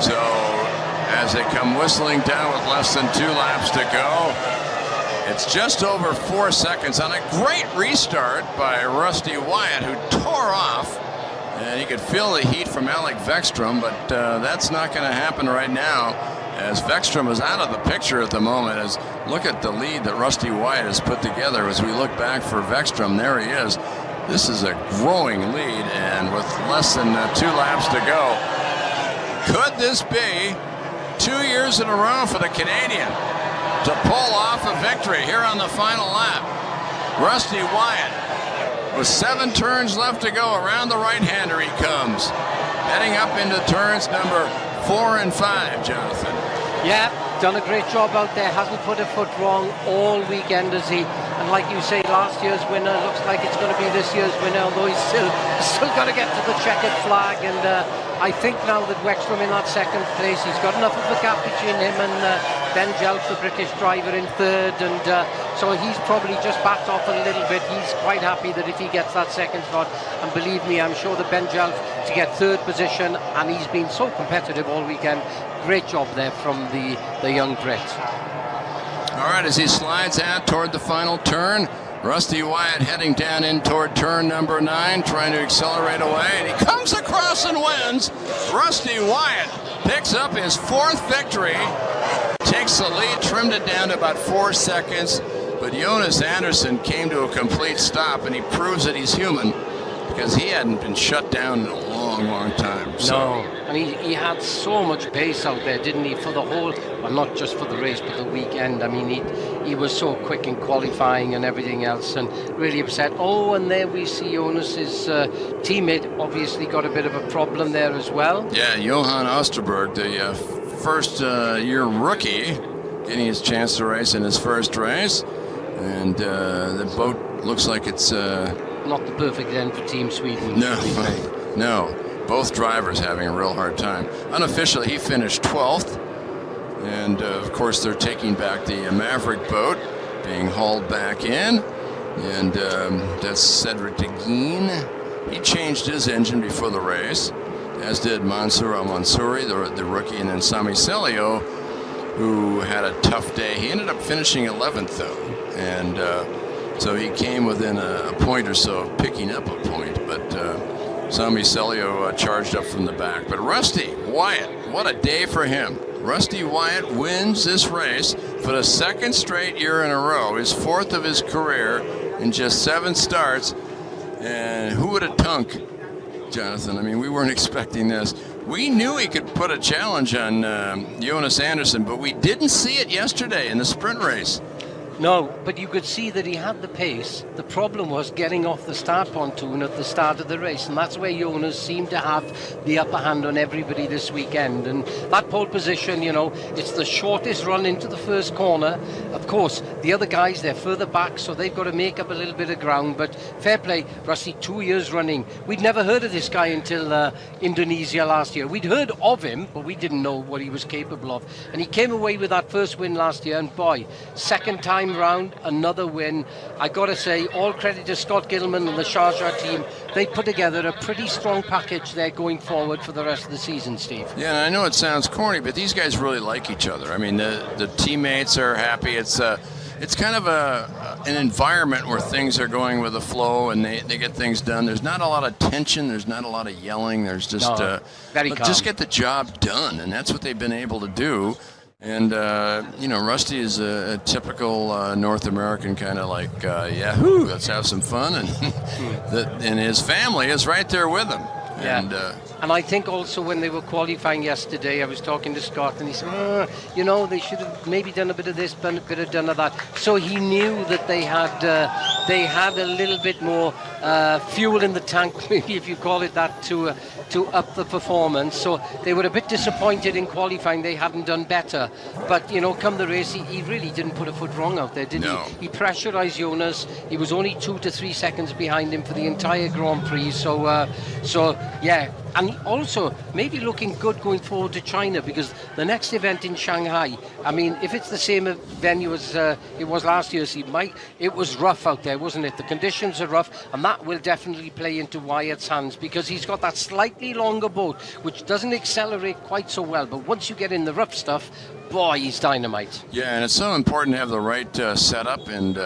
So as they come whistling down with less than 2 laps to go, it's just over 4 seconds on a great restart by Rusty Wyatt, who tore off. And you could feel the heat from Alec Wexstrom, but that's not going to happen right now, as Wexstrom is out of the picture at the moment. As look at the lead that Rusty Wyatt has put together. As we look back for Wexstrom, there he is. This is a growing lead, and with less than 2 laps to go, could this be 2 years in a row for the Canadian to pull off a victory here on the final lap? Rusty Wyatt, with 7 turns left to go, around the right-hander he comes, heading up into turns number 4 and 5, Jonathan. Yeah, done a great job out there. Hasn't put a foot wrong all weekend, has he? And like you say, last year's winner looks like it's going to be this year's winner, although he's still got to get to the checkered flag. And I think now that Wexford in that second place, he's got enough of a gap between him and Ben Jelf, the British driver, in third. And so he's probably just backed off a little bit. He's quite happy that if he gets that second spot, and believe me, I'm sure that Ben Jelf to get third position, and he's been so competitive all weekend. Great job there from the young Brit. All right, as he slides out toward the final turn, Rusty Wyatt heading down in toward turn number 9, trying to accelerate away, and he comes across and wins. Rusty Wyatt picks up his 4th victory, takes the lead, trimmed it down to about 4 seconds, but Jonas Andersson came to a complete stop, and he proves that he's human, because he hadn't been shut down in a long, long time. So. No, and he had so much pace out there, didn't he, for the whole, well, not just for the race, but the weekend. I mean, he was so quick in qualifying and everything else, and really upset. Oh, and there we see Jonas's teammate obviously got a bit of a problem there as well. Yeah, Johan Osterberg, the first-year rookie, getting his chance to race in his first race, and the boat looks like it's... not the perfect end for Team Sweden. No. Both drivers having a real hard time. Unofficially, he finished 12th. And, of course, they're taking back the Maverick boat, being hauled back in. And that's Cedric Deguine. He changed his engine before the race, as did Mansour Al-Mansouri, the rookie, and then Sami Celio, who had a tough day. He ended up finishing 11th, though. And so he came within a point or so of picking up a point. But Sami Celio charged up from the back. But Rusty Wyatt, what a day for him. Rusty Wyatt wins this race for the 2nd straight year in a row, his 4th of his career in just 7 starts. And who would have thunk, Jonathan? I mean, we weren't expecting this. We knew he could put a challenge on Jonas Andersson, but we didn't see it yesterday in the sprint race. No, but you could see that he had the pace. The problem was getting off the start pontoon at the start of the race, and that's where Jonas seemed to have the upper hand on everybody this weekend. And that pole position, you know, it's the shortest run into the first corner. Of course, the other guys, they're further back, so they've got to make up a little bit of ground. But fair play, Rusty, 2 years running. We'd never heard of this guy until Indonesia last year. We'd heard of him, but we didn't know what he was capable of. And he came away with that first win last year, and boy, second time round, another win. I gotta say, all credit to Scott Gilman and the Sharjah team. They put together a pretty strong package there going forward for the rest of the season, Steve. Yeah, and I know it sounds corny, but these guys really like each other. I mean, the teammates are happy. It's kind of an environment where things are going with the flow, and they get things done. There's not a lot of tension. There's not a lot of yelling. There's just very calm. Just get the job done, and that's what they've been able to do. And, you know, Rusty is a typical North American kind of like, yahoo, let's have some fun. And his family is right there with him. Yeah. And I think also when they were qualifying yesterday, I was talking to Scott, and he said, you know, they should have maybe done a bit of this, a bit of done of that. So he knew that they had a little bit more fuel in the tank, maybe if you call it that, to up the performance. So they were a bit disappointed in qualifying. They hadn't done better. But, you know, come the race, he really didn't put a foot wrong out there, did he? He pressurized Jonas. He was only 2 to 3 seconds behind him for the entire Grand Prix. So yeah. And also, maybe looking good going forward to China, because the next event in Shanghai, I mean, if it's the same venue as it was last year, it was rough out there, wasn't it? The conditions are rough, and that will definitely play into Wyatt's hands, because he's got that slightly longer boat, which doesn't accelerate quite so well. But once you get in the rough stuff, boy, he's dynamite. Yeah, and it's so important to have the right setup, and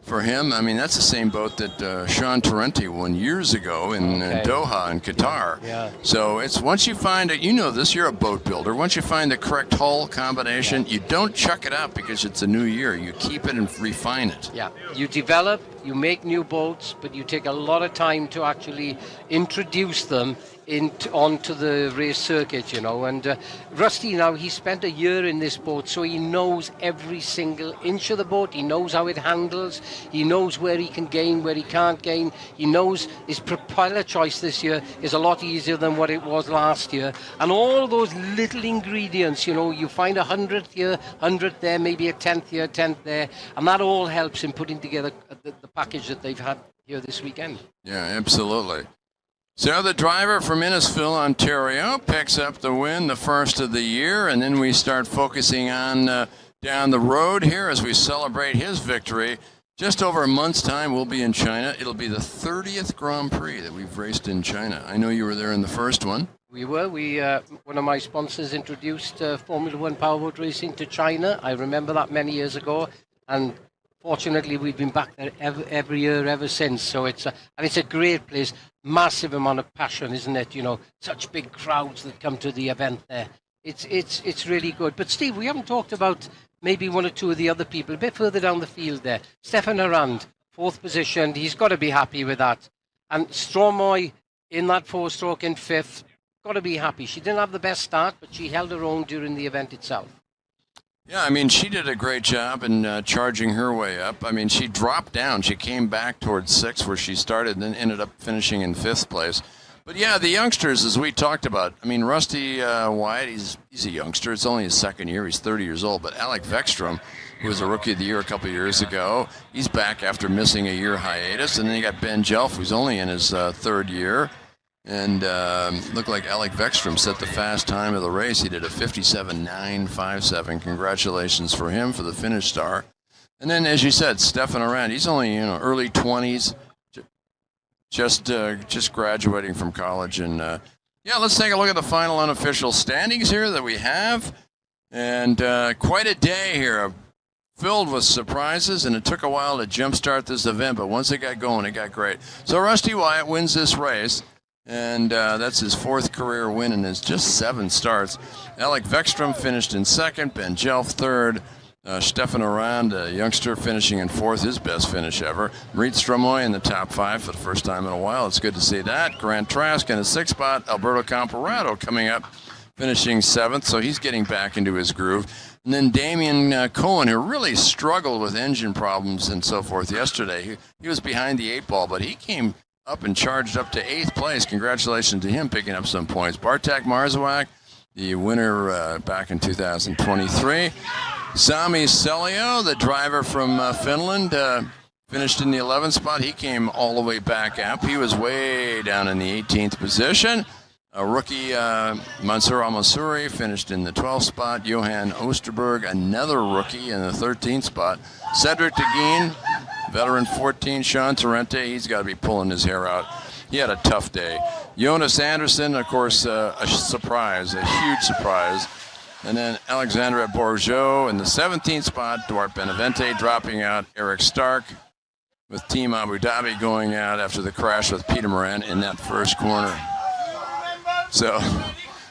for him, I mean, that's the same boat that Sean Tarenti won years ago in Doha in Qatar. Yeah. So it's once you find it, you know this, you're a boat builder. Once you find the correct hull combination, you don't chuck it out because it's a new year. You keep it and refine it. Yeah. You develop, you make new boats, but you take a lot of time to actually introduce them onto the race circuit, you know. And Rusty now, he spent a year in this boat, so he knows every single inch of the boat. He knows how it handles. He knows where he can gain, where he can't gain. He knows his propeller choice this year is a lot easier than what it was last year. And all those little ingredients, you know, you find 100th here, 100th there, maybe a 10th here, 10th there, and that all helps in putting together the package that they've had here this weekend. Yeah, absolutely. So the driver from Innisfil, Ontario, picks up the win, the first of the year, and then we start focusing on down the road here as we celebrate his victory. Just over a month's time, we'll be in China. It'll be the 30th Grand Prix that we've raced in China. I know you were there in the first one. We were. One of my sponsors introduced Formula One powerboat racing to China. I remember that many years ago, and fortunately, we've been back there every year ever since. So it's a great place. Massive amount of passion, isn't it? You know, such big crowds that come to the event there. It's really good. But Steve, we haven't talked about maybe one or two of the other people a bit further down the field there. Stefan Arand, 4th position. He's got to be happy with that. And Stromoy in that 4-stroke in 5th. Got to be happy. She didn't have the best start, but she held her own during the event itself. Yeah, I mean, she did a great job in charging her way up. I mean, she dropped down. She came back towards 6th where she started and then ended up finishing in 5th place. But yeah, the youngsters, as we talked about, I mean, Rusty Wyatt, he's a youngster. It's only his second year. He's 30 years old. But Alec Vekstrom, who was a Rookie of the Year a couple of years ago, he's back after missing a year hiatus. And then you got Ben Jelf, who's only in his 3rd year. And looked like Alec Vekstrom set the fast time of the race. He did a 57.957. Congratulations for him for the finish star. And then, as you said, Stefan Arand, he's only early 20s, just graduating from college. And yeah, let's take a look at the final unofficial standings here that we have. And quite a day here, filled with surprises, and it took a while to jumpstart this event, but once it got going, it got great. So Rusty Wyatt wins this race. And that's his 4th career win in his just 7 starts. Alec Vekstrom finished in 2nd, Ben Jelf 3rd, Stefan Arand, a youngster, finishing in 4th, his best finish ever. Marit Stromoy in the top 5 for the first time in a while. It's good to see that. Grant Trask in the 6th spot. Alberto Comparato coming up, finishing 7th, so he's getting back into his groove. And then Damian Cohen, who really struggled with engine problems and so forth yesterday. He was behind the 8 ball, but he came up and charged up to 8th place. Congratulations to him picking up some points. Bartek Marczak, the winner back in 2023. Sami Selio, the driver from Finland, finished in the 11th spot. He came all the way back up. He was way down in the 18th position. A rookie, Mansour Al-Mansouri, finished in the 12th spot. Johan Osterberg, another rookie, in the 13th spot. Cedric Deguin, veteran 14, Sean Torrente, he's got to be pulling his hair out. He had a tough day. Jonas Anderson, of course, a surprise, a huge surprise. And then Alexandra Bourgeot in the 17th spot. Duarte Benavente dropping out. Eric Stark with Team Abu Dhabi going out after the crash with Peter Moran in that first corner. So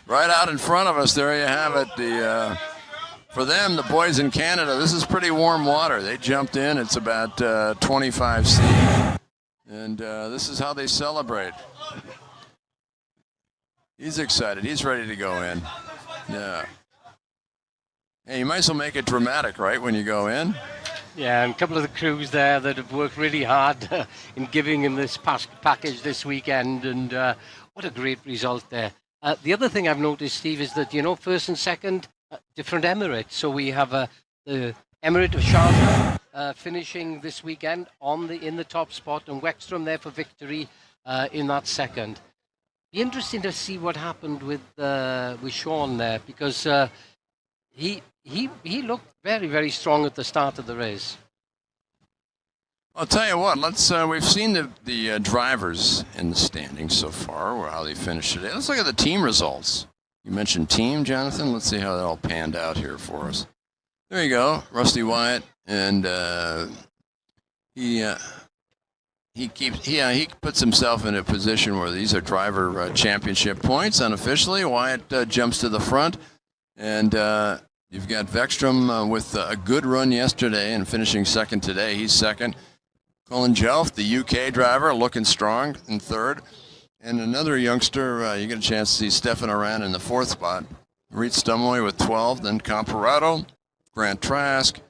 right out in front of us, there you have it. For them, the boys in Canada, this is pretty warm water. They jumped in. It's about 25 C. And this is how they celebrate. He's excited. He's ready to go in. Yeah. Hey, you might as well make it dramatic, right, when you go in? Yeah, and a couple of the crews there that have worked really hard in giving him this package this weekend. And what a great result there. The other thing I've noticed, Steve, is that, first and second, different Emirates. So we have the Emirate of Sharjah finishing this weekend in the top spot, and Wexstrom there for victory in that second. Be interesting to see what happened with Sean there, because he looked very, very strong at the start of the race. I'll tell you what. We've seen the drivers in the standings so far, or how they finished today. Let's look at the team results. You mentioned team, Jonathan. Let's see how that all panned out here for us. There you go, Rusty Wyatt, and he puts himself in a position where these are driver championship points unofficially. Wyatt jumps to the front, and you've got Vekstrom with a good run yesterday and finishing second today. He's second. Colin Jelf, the UK driver, looking strong in third. And another youngster, you get a chance to see Stefan Aran in the 4th spot. Reed Stumway with 12, then Comparado, Grant Trask,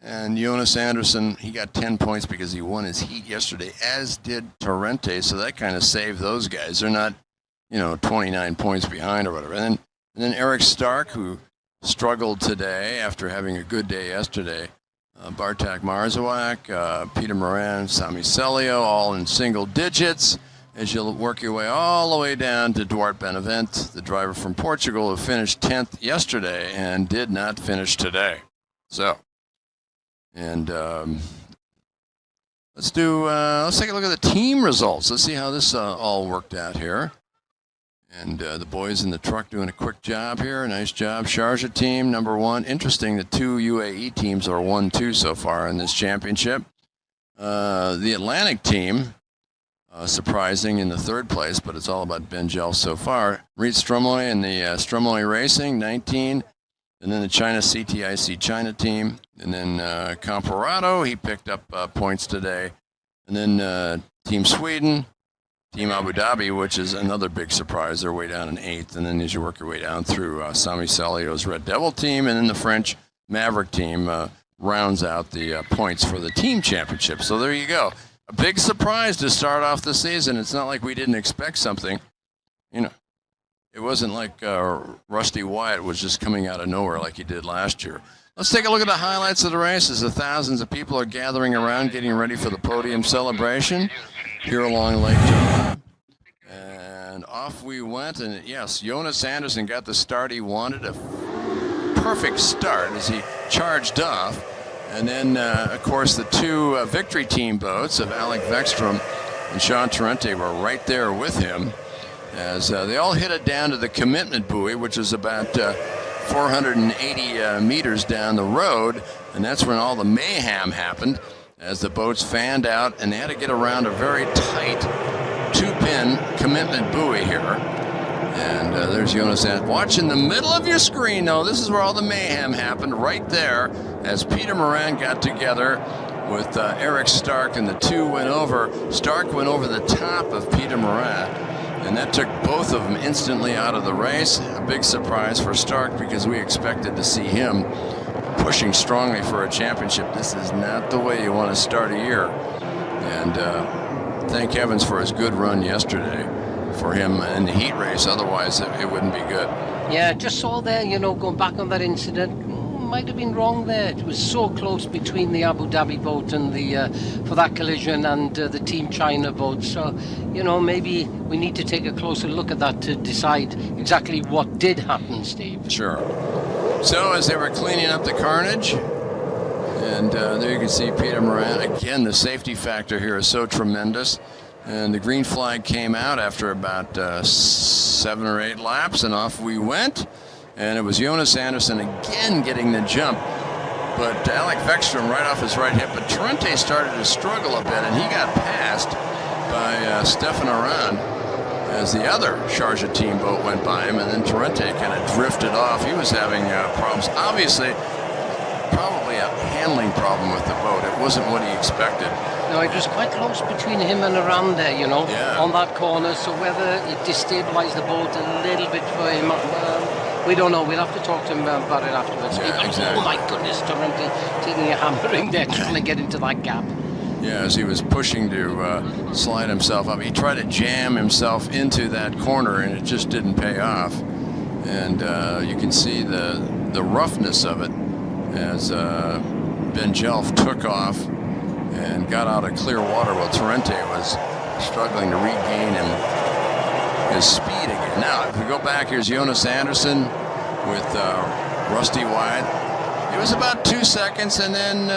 and Jonas Anderson. He got 10 points because he won his heat yesterday, as did Torrente, so that kind of saved those guys. They're not, 29 points behind or whatever. And then Eric Stark, who struggled today after having a good day yesterday. Bartak Marzawak, Peter Moran, Sami Celio, all in single digits. As you'll work your way all the way down to Duarte Benavent, the driver from Portugal, who finished 10th yesterday and did not finish today. So, and let's take a look at the team results. Let's see how this all worked out here. And the boys in the truck doing a quick job here. Nice job. Sharjah team, number 1. Interesting, the 2 UAE teams are 1-2 so far in this championship. The Atlantic team, surprising in the 3rd place, but it's all about Ben Jelf so far. Reed Strumloy and the Strumloy Racing, 19. And then the China CTIC China team. And then Comparado, he picked up points today. And then Team Sweden, Team Abu Dhabi, which is another big surprise. They're way down in 8th. And then as you work your way down through Sami Celio's Red Devil team, and then the French Maverick team rounds out the points for the team championship. So there you go. A big surprise to start off the season. It's not like we didn't expect something. It wasn't like Rusty Wyatt was just coming out of nowhere like he did last year. Let's take a look at the highlights of the race as the thousands of people are gathering around getting ready for the podium celebration here along Lake Toba. And off we went, and yes, Jonas Anderson got the start he wanted, a perfect start as he charged off. And then, of course, the 2 victory team boats of Alec Vekstrom and Sean Torrente were right there with him as they all hit it down to the commitment buoy, which is about 480 meters down the road, and that's when all the mayhem happened as the boats fanned out, and they had to get around a very tight 2-pin commitment buoy here. And there's Jonas. Watch in the middle of your screen, though. This is where all the mayhem happened, right there, as Peter Moran got together with Eric Stark, and the 2 went over. Stark went over the top of Peter Moran, and that took both of them instantly out of the race. A big surprise for Stark because we expected to see him pushing strongly for a championship. This is not the way you want to start a year. And thank heavens for his good run yesterday for him in the heat race. Otherwise, it wouldn't be good. Yeah, just saw there, going back on that incident, might have been wrong there. It was so close between the Abu Dhabi boat and for that collision and the Team China boat. So, maybe we need to take a closer look at that to decide exactly what did happen, Steve. Sure. So as they were cleaning up the carnage, and there you can see Peter Moran. Again, the safety factor here is so tremendous. And the green flag came out after about 7 or 8 laps, and off we went. And it was Jonas Anderson again getting the jump. But Alec Vekstrom right off his right hip. But Torrente started to struggle a bit, and he got passed by Stefan Aran as the other Sharjah team boat went by him, and then Torrente kind of drifted off. He was having problems. Obviously, probably a handling problem with the boat. It wasn't what he expected. No, it was quite close between him and Aran there, on that corner. So whether it destabilized the boat a little bit for him, we don't know. We'll have to talk to him about it afterwards. Yeah, exactly. Oh my goodness, Torrente taking a hammering there, trying to get into that gap. Yeah, as he was pushing to slide himself up, he tried to jam himself into that corner, and it just didn't pay off. And you can see the roughness of it as Ben Jelf took off and got out of clear water while Torrente was struggling to regain his speed again. Now, if we go back, here's Jonas Anderson with Rusty Wyatt. It was about 2 seconds and then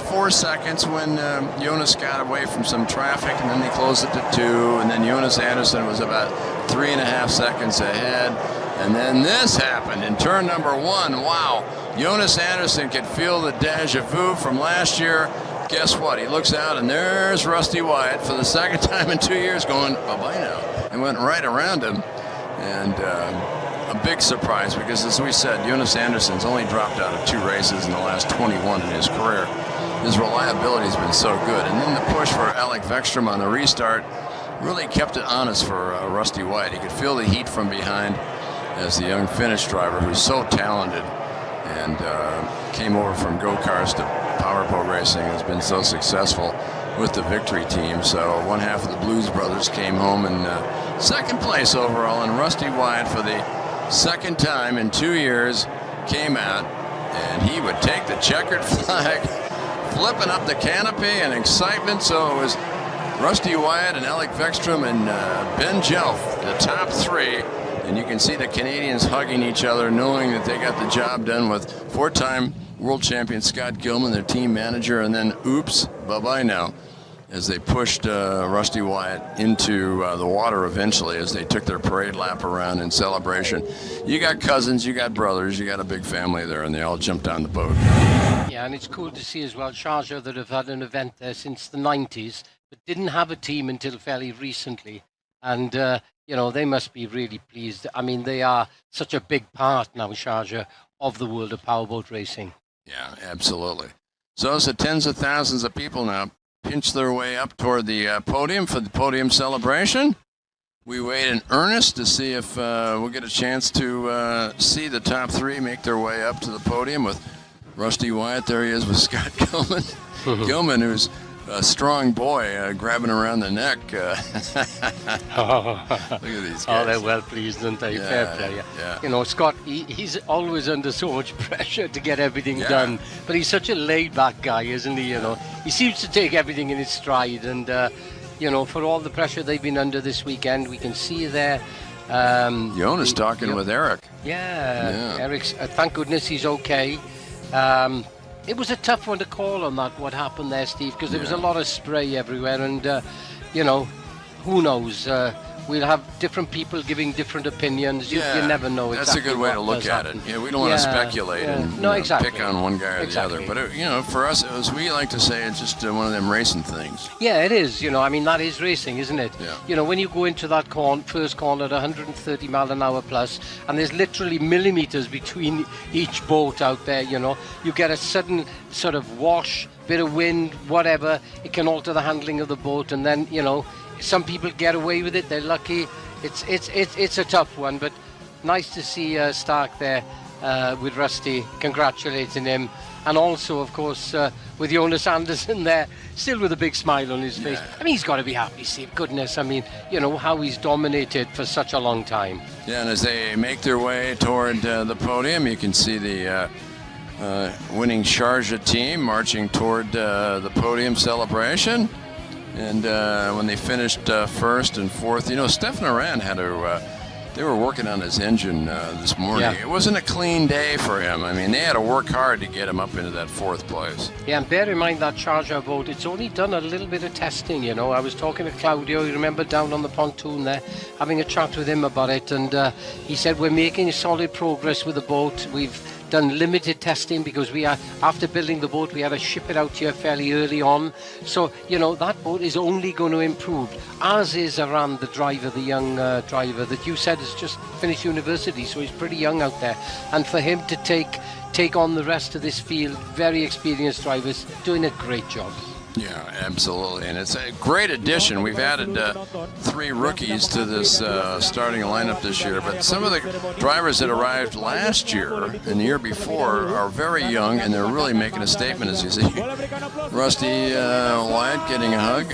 4 seconds when Jonas got away from some traffic, and then they closed it to 2, and then Jonas Anderson was about 3.5 seconds ahead. And then this happened in turn number 1. Wow, Jonas Anderson could feel the deja vu from last year. Guess what? He looks out, and there's Rusty Wyatt for the second time in 2 years going, bye-bye now, and went right around him. And a big surprise because, as we said, Jonas Anderson's only dropped out of 2 races in the last 21 in his career. His reliability has been so good. And then the push for Alec Vekstrom on the restart really kept it honest for Rusty White. He could feel the heat from behind as the young Finnish driver, who's so talented and came over from go-karts to powerboat racing, has been so successful with the victory team. So one half of the Blues brothers came home in second place overall, and Rusty White, for the second time in 2 years, came out, and he would take the checkered flag, flipping up the canopy in excitement. So it was Rusty White and Alec Vekstrom and Ben Jelf, the top three. And you can see the Canadians hugging each other, knowing that they got the job done with four-time world champion Scott Gilman, their team manager, and then oops, bye-bye now, as they pushed Rusty Wyatt into the water eventually as they took their parade lap around in celebration. You got cousins, you got brothers, you got a big family there, and they all jumped on the boat. Yeah, and it's cool to see as well, Sharjah, that have had an event there since the 90s, but didn't have a team until fairly recently. And, you know, they must be really pleased. I mean, they are such a big part now, Sharjah, of the world of powerboat racing. Yeah, absolutely. So it's the tens of thousands of people now pinch their way up toward the podium for the podium celebration. We wait in earnest to see if we'll get a chance to see the top three make their way up to the podium with Rusty Wyatt. There he is with Scott Gilman. Gilman, who's a strong boy, grabbing around the neck. Look at these guys. Oh, they're well pleased, aren't they? Yeah, Fair play. yeah. You know, Scott, he's always under so much pressure to get everything done. But he's such a laid-back guy, isn't he? You know, he seems to take everything in his stride. And, you know, for all the pressure they've been under this weekend, we can see there. Jonas talking with Eric. Yeah. Eric's, thank goodness he's okay. It was a tough one to call on that, what happened there, Steve, because there was a lot of spray everywhere, and, you know, who knows? We'll have different people giving different opinions. You never know exactly. That's a good way to look at it. Yeah, we don't want to speculate and pick on one guy or the other. But, you know, for us, as we like to say, it's just one of them racing things. Yeah, it is. You know, I mean, that is racing, isn't it? Yeah. You know, when you go into that first corner at 130 mile an hour plus, and there's literally millimeters between each boat out there, you know, you get a sudden sort of wash, bit of wind, whatever. It can alter the handling of the boat, and then, you know, some people get away with it. They're lucky. It's a tough one, but nice to see Stark there with Rusty, congratulating him, and also, of course, with Jonas Anderson there, still with a big smile on his face. I mean, he's got to be happy, Steve. Goodness, I mean, you know how he's dominated for such a long time. Yeah, and as they make their way toward the podium, you can see the winning Sharjah team marching toward the podium celebration. And when they finished first and fourth, you know, Stefan Aran had to, they were working on his engine this morning. Yeah. It wasn't a clean day for him. I mean, they had to work hard to get him up into that fourth place. Yeah, and bear in mind that Sharjah boat, it's only done a little bit of testing, you know. I was talking to Claudio, you remember, down on the pontoon there, having a chat with him about it, and he said we're making solid progress with the boat. We've done limited testing because after building the boat, we had to ship it out here fairly early on. So, you know, that boat is only going to improve, as is Aran, the driver, the young driver that you said has just finished university, so he's pretty young out there. And for him to take on the rest of this field, very experienced drivers, doing a great job. Yeah, absolutely, and it's a great addition. We've added 3 rookies to this starting lineup this year, but some of the drivers that arrived last year and the year before are very young, and they're really making a statement, as you see. Rusty Wyatt getting a hug.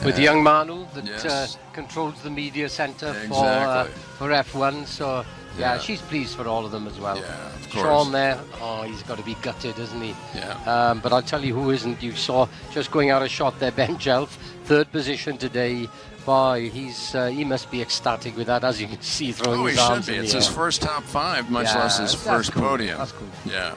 With young Manu that controls the media center for F1, so... Yeah, she's pleased for all of them as well. Yeah, of course. Sean there, he's got to be gutted, isn't he? Yeah. But I'll tell you who isn't. You saw, just going out of shot there, Ben Jelf, third position today. Boy, he must be ecstatic with that, as you can see, throwing his arms in the air. It's his first top 5, much less his first podium. That's cool. Yeah.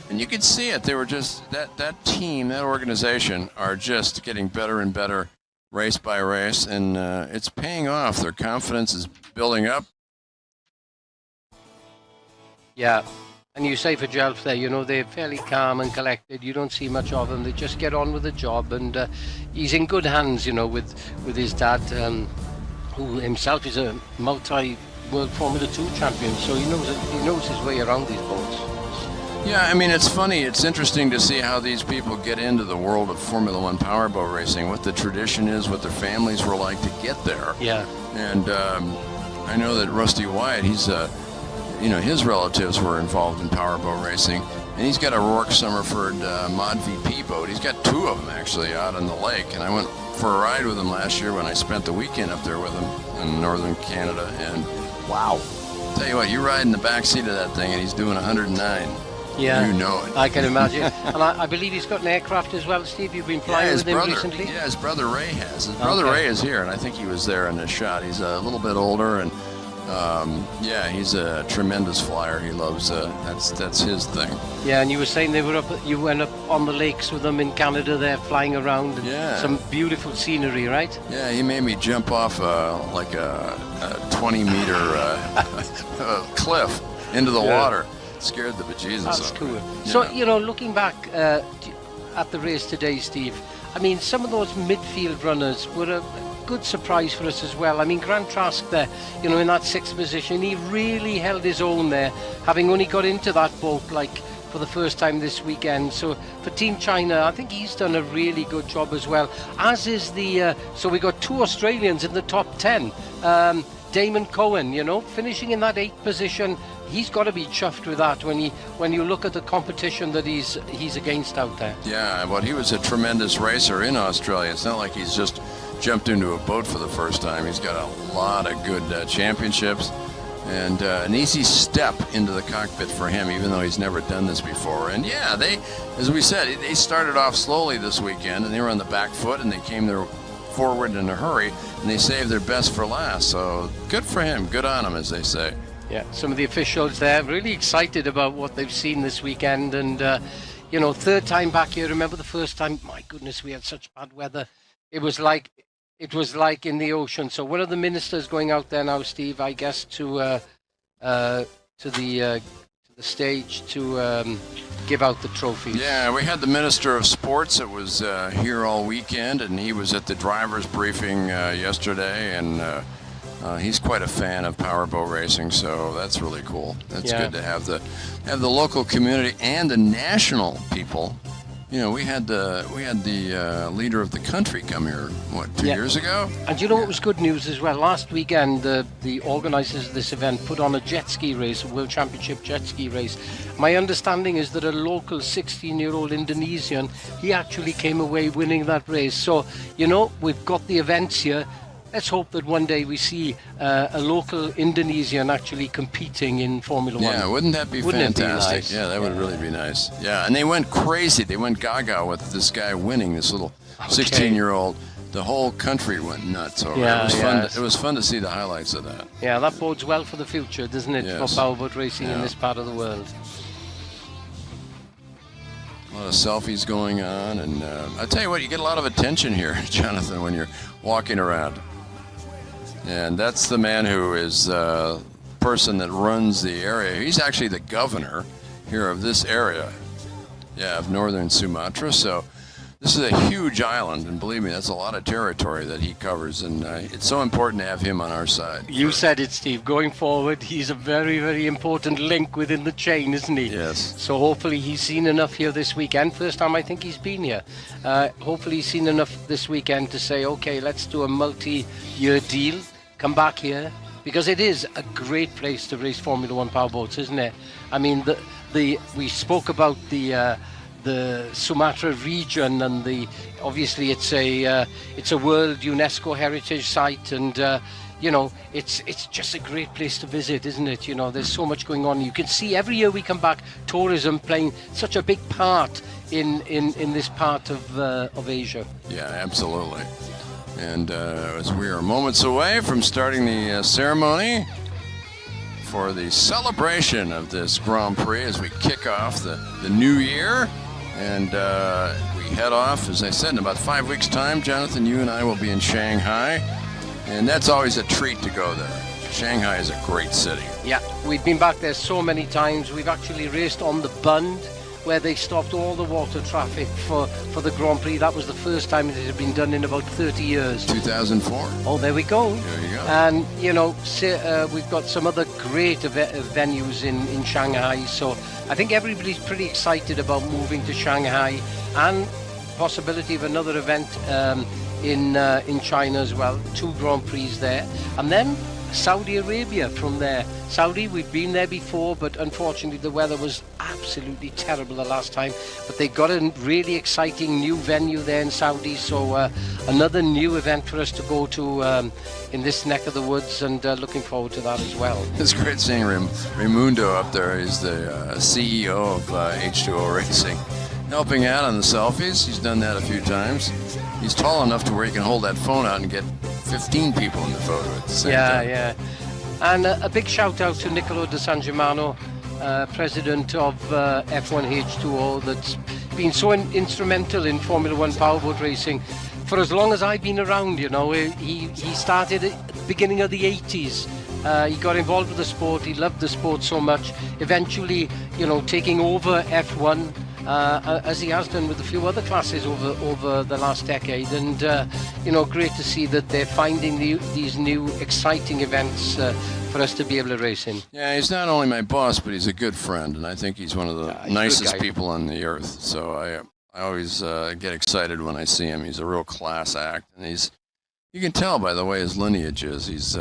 And you could see it. They were just, that team, that organization are just getting better and better race by race, and it's paying off. Their confidence is building up. Yeah, and you say for Jelf there, you know, they're fairly calm and collected. You don't see much of them. They just get on with the job, and he's in good hands, you know, with his dad, who himself is a multi-world Formula 2 champion, so he knows his way around these boats. Yeah, I mean, it's funny. It's interesting to see how these people get into the world of Formula One powerboat racing, what the tradition is, what their families were like to get there. Yeah. And I know that Rusty Wyatt, he's, his relatives were involved in powerboat racing. And he's got a Rourke Summerford Mod VP boat. He's got 2 of them, actually, out on the lake. And I went for a ride with him last year when I spent the weekend up there with him in northern Canada. And wow. Tell you what, you ride in the back seat of that thing and he's doing 109. Yeah, you know it. I can imagine. And I believe he's got an aircraft as well, Steve. You've been flying with him recently? Yeah, his brother Ray has. His brother Ray is here, and I think he was there in the shot. He's a little bit older, and he's a tremendous flyer. He loves that's his thing. Yeah, and you were saying you went up on the lakes with them in Canada there, flying around, and some beautiful scenery, right? Yeah, he made me jump off like a 20-meter cliff into the water. Scared the bejesus. That's cool. Yeah. So, looking back at the race today, Steve, I mean, some of those midfield runners were a good surprise for us as well. I mean, Grant Trask there, in that 6th position, he really held his own there, having only got into that boat for the first time this weekend. So for Team China, I think he's done a really good job as well, as is so we got 2 Australians in the top 10. Damon Cohen, finishing in that 8th position. He's got to be chuffed with that when you look at the competition that he's against out there. Yeah, well, he was a tremendous racer in Australia. It's not like he's just jumped into a boat for the first time. He's got a lot of good championships and an easy step into the cockpit for him, even though he's never done this before. And yeah, as we said, they started off slowly this weekend, and they were on the back foot, and they came there forward in a hurry, and they saved their best for last. So good for him, good on him, as they say. Yeah, some of the officials there really excited about what they've seen this weekend, and 3rd time back here. Remember the first time? My goodness, we had such bad weather. It was like in the ocean. So one of the ministers going out there now, Steve, I guess, to the stage to give out the trophies. Yeah, we had the Minister of Sports that was here all weekend, and he was at the drivers' briefing yesterday, and he's quite a fan of powerboat racing, so that's really cool. That's good to have the local community and the national people. We had the leader of the country come here, 2 years ago? And what was good news as well? Last weekend, the organisers of this event put on a jet ski race, a World Championship jet ski race. My understanding is that a local 16-year-old Indonesian, he actually came away winning that race. So, we've got the events here. Let's hope that one day we see a local Indonesian actually competing in Formula One. Yeah, wouldn't that be fantastic? Nice? Yeah, that would really be nice. Yeah, and they went crazy. They went gaga with this guy winning, this little 16-year-old. The whole country went nuts over it. It was fun to see the highlights of that. Yeah, that bodes well for the future, doesn't it, for powerboat racing in this part of the world. A lot of selfies going on, and I tell you what, you get a lot of attention here, Jonathan, when you're walking around. And that's the man who is the person that runs the area. He's actually the governor here of this area, of northern Sumatra. So this is a huge island, and believe me, that's a lot of territory that he covers, and it's so important to have him on our side. You said it, Steve. Going forward, he's a very, very important link within the chain, isn't he? Yes. So hopefully he's seen enough here this weekend. First time I think he's been here. Hopefully he's seen enough this weekend to say, okay, let's do a multi-year deal. Come back here, because it is a great place to race Formula One powerboats, isn't it? I mean, we spoke about the Sumatra region, and obviously it's a World UNESCO Heritage Site, and it's just a great place to visit, isn't it? There's so much going on. You can see every year we come back, tourism playing such a big part in this part of Asia. Yeah, absolutely. And as we are moments away from starting the ceremony for the celebration of this Grand Prix as we kick off the new year, and we head off, as I said, in about 5 weeks' time. Jonathan, you and I will be in Shanghai, and that's always a treat to go there. Shanghai is a great city. Yeah, we've been back there so many times. We've actually raced on the Bund. where they stopped all the water traffic for the Grand Prix. That was the first time it had been done in about 30 years. 2004. Oh, there we go. There you go. And, we've got some other great venues in Shanghai. So I think everybody's pretty excited about moving to Shanghai, and possibility of another event in China as well. 2 Grand Prix there. And then Saudi Arabia from there. Saudi, we've been there before, but unfortunately the weather was absolutely terrible the last time. But they got a really exciting new venue there in Saudi, so another new event for us to go to in this neck of the woods, and looking forward to that as well. It's great seeing Raimundo up there. He's the CEO of H2O Racing, helping out on the selfies. He's done that a few times. He's tall enough to where he can hold that phone out and get 15 people in the photo at the same time. Yeah. And a big shout out to Niccolo De San Germano, president of F1 H2O, that's been so instrumental in Formula One powerboat racing for as long as I've been around. He started at the beginning of the 80s. He got involved with the sport. He loved the sport so much. Eventually, taking over F1. As he has done with a few other classes over the last decade, and great to see that they're finding these new exciting events for us to be able to race in. Yeah, he's not only my boss, but he's a good friend, and I think he's one of the nicest people on the earth. So I always get excited when I see him. He's a real class act, and you can tell by the way his lineage is. He's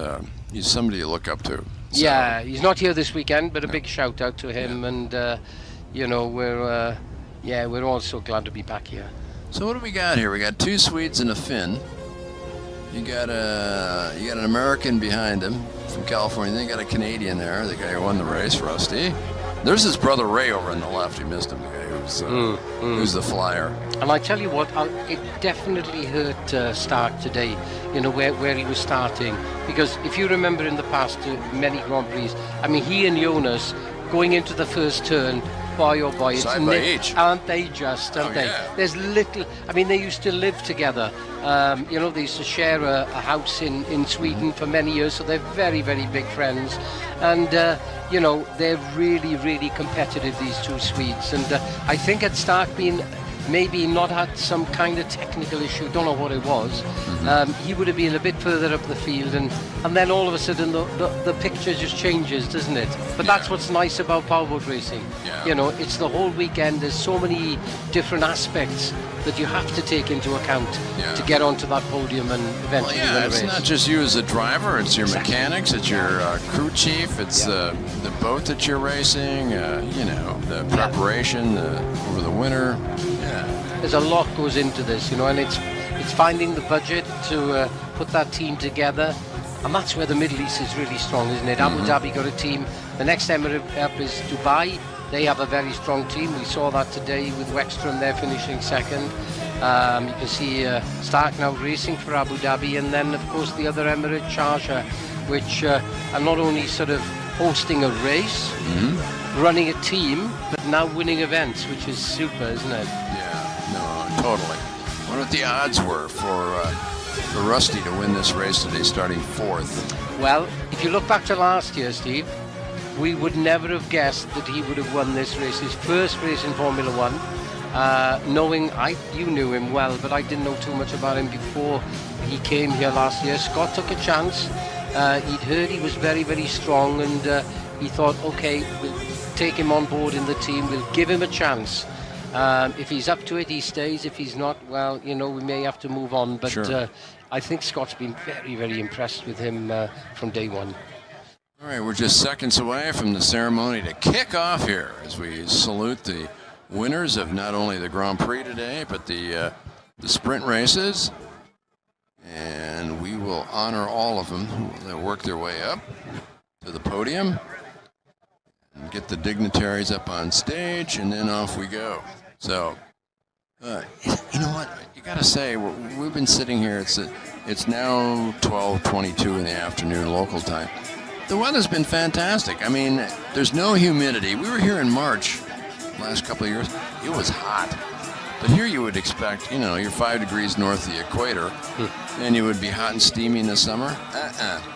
somebody to look up to. So. Yeah, he's not here this weekend, but a big shout out to him, and we're all so glad to be back here. So what do we got here? We got 2 Swedes and a Finn. You got an American behind him from California. Then you got a Canadian there, the guy who won the race, Rusty. There's his brother Ray over on the left. You missed him, the guy who's the flyer. And I tell you what, it definitely hurt Stark today, where he was starting. Because if you remember in the past, many Grand Prix, he and Jonas going into the first turn, boy oh boy, side by each. Aren't they just, aren't they? Yeah. There's little, they used to live together. They used to share a house in Sweden for many years, so they're very, very big friends. And, they're really, really competitive, these 2 Swedes. And I think had Stark been maybe not had some kind of technical issue, don't know what it was, he would have been a bit further up the field, and then all of a sudden the picture just changes, doesn't it? But that's what's nice about powerboat racing. Yeah. It's the whole weekend. There's so many different aspects that you have to take into account to get onto that podium and eventually win a race. It's not just you as a driver, it's your mechanics, it's your crew chief, it's the boat that you're racing, the preparation over the winter. There's a lot goes into this, and it's finding the budget to put that team together, and that's where the Middle East is really strong, isn't it? Abu Dhabi got a team. The next emirate up is Dubai. They have a very strong team. We saw that today with Wexstrom there finishing second. You can see Stark now racing for Abu Dhabi, and then of course the other emirate, Sharjah, which are not only sort of hosting a race, running a team, but now winning events, which is super, isn't it? No, totally. I wonder what the odds were for Rusty to win this race today, starting 4th. Well, if you look back to last year, Steve, we would never have guessed that he would have won this race, his first race in Formula One. You knew him well, but I didn't know too much about him before he came here last year. Scott took a chance. He'd heard he was very, very strong, and he thought, okay, we'll take him on board in the team, we'll give him a chance. If he's up to it, he stays. If he's not, well, we may have to move on. But sure. I think Scott's been very, very impressed with him from day one. All right, we're just seconds away from the ceremony to kick off here as we salute the winners of not only the Grand Prix today, but the sprint races. And we will honor all of them that work their way up to the podium and get the dignitaries up on stage, and then off we go. So, you know what? You got to say, we've been sitting here. It's now 12:22 in the afternoon local time. The weather's been fantastic. There's no humidity. We were here in March last couple of years. It was hot. But here you would expect, you're 5 degrees north of the equator, and you would be hot and steamy in the summer.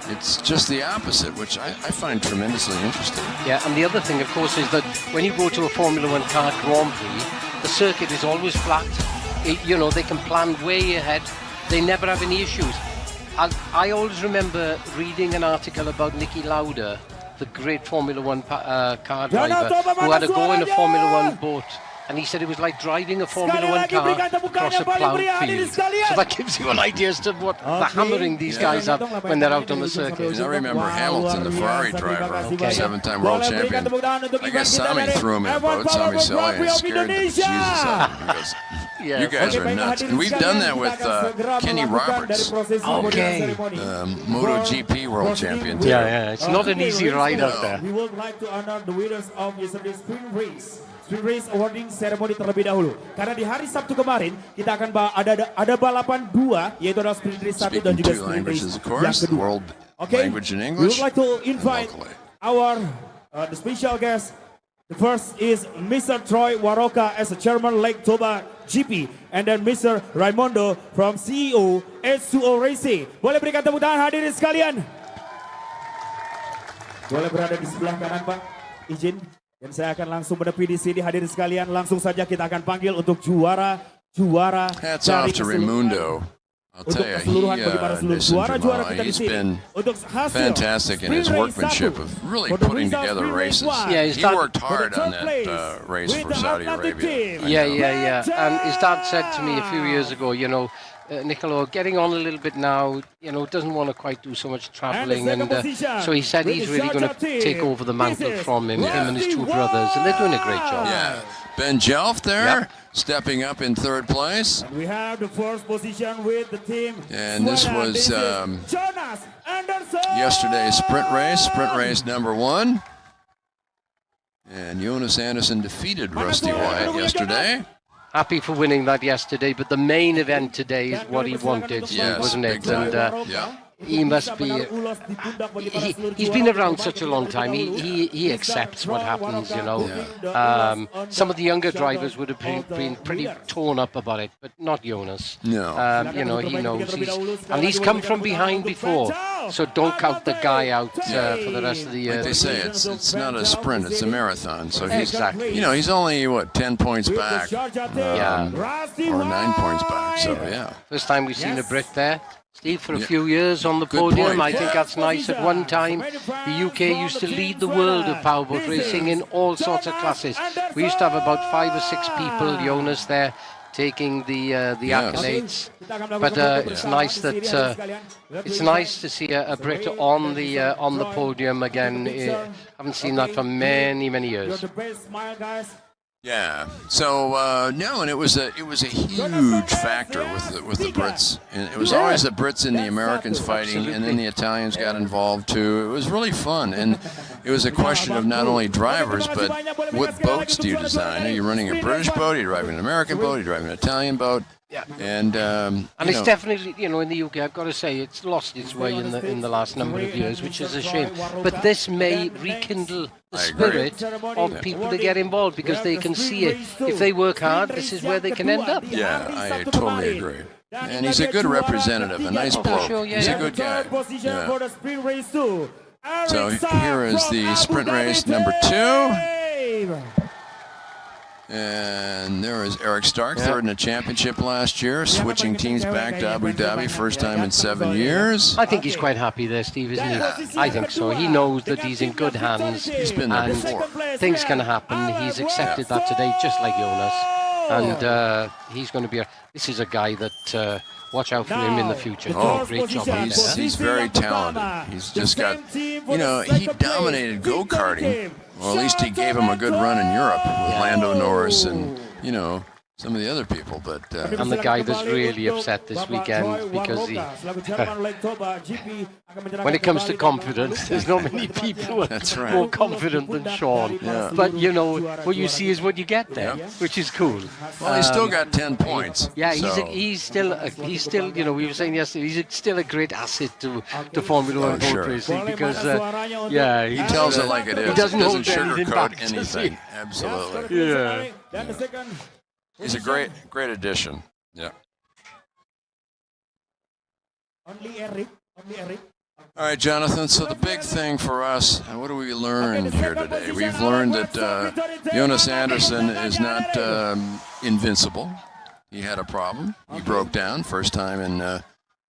It's just the opposite, which I find tremendously interesting. Yeah, and the other thing, of course, is that when you go to a Formula One car Grand Prix, the circuit is always flat. They can plan way ahead. They never have any issues. I always remember reading an article about Niki Lauda, the great Formula One car driver, who had to go in a Formula One boat. And he said it was like driving a Formula One car across a plowed field. So that gives you an idea as to what the hammering these guys have when they're out on the circuit. I remember Hamilton, the Ferrari driver, 7-time world champion. I guess Sami threw him in a boat. Sami Sellian scared the Jesus out of him. He goes, you guys are nuts. And we've done that with Kenny Roberts. Okay. MotoGP world champion. Too. Yeah, it's not an easy ride out there. We would like to honor the winners of yesterday's sprint race. Sprint race awarding ceremony terlebih dahulu. Karena di hari Sabtu kemarin kita akan ada balapan dua, yaitu adalah sprint race 1 dan juga sprint race yang kedua. World language in We English. would like to invite our the special guest. The first is Mr. Troy Waroka as a chairman Lake Toba GP, and then Mr. Raimondo from CEO S2O Racing. Boleh berikan tepuk tangan hadirin sekalian. Boleh berada di sebelah kanan, Pak. Izin. Dan saya akan langsung menepi di sini, hadirin sekalian. Langsung saja kita akan panggil untuk juara Hats off to Raimundo. I'll tell you, he's been fantastic in his workmanship of really putting together races. Yeah, he worked hard on that race for Saudi Arabia. Yeah. And his dad said to me a few years ago, Niccolo, getting on a little bit now, doesn't want to quite do so much traveling. And so he said he's really going to take over the mantle from him and his two brothers. And they're doing a great job. Yeah. Ben Jelf there, stepping up in 3rd place. And we have the 4th position with the team. And this was yesterday's sprint race number 1. And Jonas Anderson defeated Rusty Wyatt yesterday. Happy for winning that yesterday, but the main event today is what he wanted, wasn't it? Exactly. And he must be. He's been around such a long time. He accepts what happens, Some of the younger drivers would have been pretty torn up about it, but not Jonas. No. He knows. He's come from behind before, so don't count the guy out for the rest of the year. Like they say, it's not a sprint; it's a marathon. So he's he's only 10 points back, or 9 points back. So First time we've seen a Brit there. Steve, for a few years on the podium. I think that's nice. At one time, the UK used to lead the world of powerboat racing in all sorts of classes. We used to have about 5 or 6 people, Jonas there, taking the accolades. But it's nice that it's nice to see a Brit on the podium again. Haven't seen that for many years. Yeah. So and it was a huge factor with the Brits, and it was always the Brits and the Americans fighting, and then the Italians got involved too. It was really fun, and it was a question of not only drivers, but what boats do you design? Are you running a British boat? Are you driving an American boat? Are you driving an Italian boat? Yeah. And it's definitely, in the UK, I've got to say, it's lost its way in the last number of years, which is a shame. But this may rekindle the spirit of people to get involved, because they can see it. If they work hard, this is where they can end up. Yeah, I totally agree. And he's a good representative, a nice bloke. He's a good guy. Yeah. So here is the sprint race number 2. And there is Eric Stark, 3rd in the championship last year, switching teams back to Abu Dhabi, first time in 7 years. I think he's quite happy there, Steve, isn't he? I think so. He knows that he's in good hands. He's been there before. Things can happen. He's accepted that today, just like Jonas. And he's going to be this is a guy that watch out for him in the future. Great job. He's very talented. He's just got, he dominated go-karting. Well, at least he gave him a good run in Europe with Lando Norris and, some of the other people. But and the guy that's really upset this weekend, because when it comes to confidence, there's not many people who are more confident than Sean. Yeah. But what you see is what you get there, which is cool. Well, he's still got 10 points. Yeah, so. he's still we were saying yesterday, he's still a great asset to Formula One boat racing, because he tells it like it is. He doesn't sugarcoat anything back, anything. Absolutely. Yeah. He's a great addition. Yeah. Only Eric. All right, Jonathan, so the big thing for us, what do we learn here today? We've learned that Jonas Andersson is not invincible. He had a problem. He broke down first time in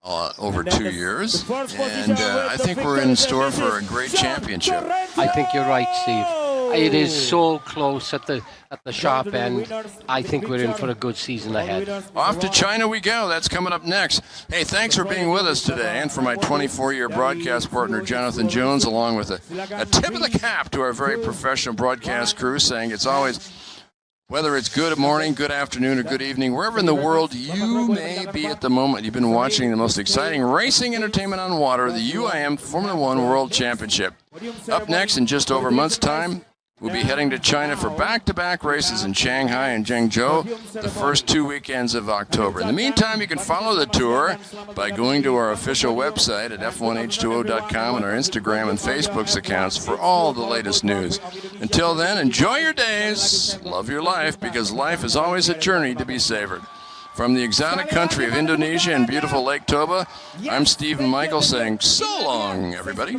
over 2 years. And I think we're in store for a great championship. I think you're right, Steve. It is so close at the sharp end. I think we're in for a good season ahead. Off to China we go. That's coming up next. Hey, thanks for being with us today, and for my 24-year broadcast partner, Jonathan Jones, along with a tip of the cap to our very professional broadcast crew, saying it's always, whether it's good morning, good afternoon, or good evening, wherever in the world you may be at the moment, you've been watching the most exciting racing entertainment on water, the UIM Formula One World Championship. Up next, in just over a month's time, we'll be heading to China for back-to-back races in Shanghai and Zhengzhou the first 2 weekends of October. In the meantime, you can follow the tour by going to our official website at f1h2o.com and our Instagram and Facebook's accounts for all the latest news. Until then, enjoy your days, love your life, because life is always a journey to be savored. From the exotic country of Indonesia and beautiful Lake Toba, I'm Stephen Michael saying so long, everybody.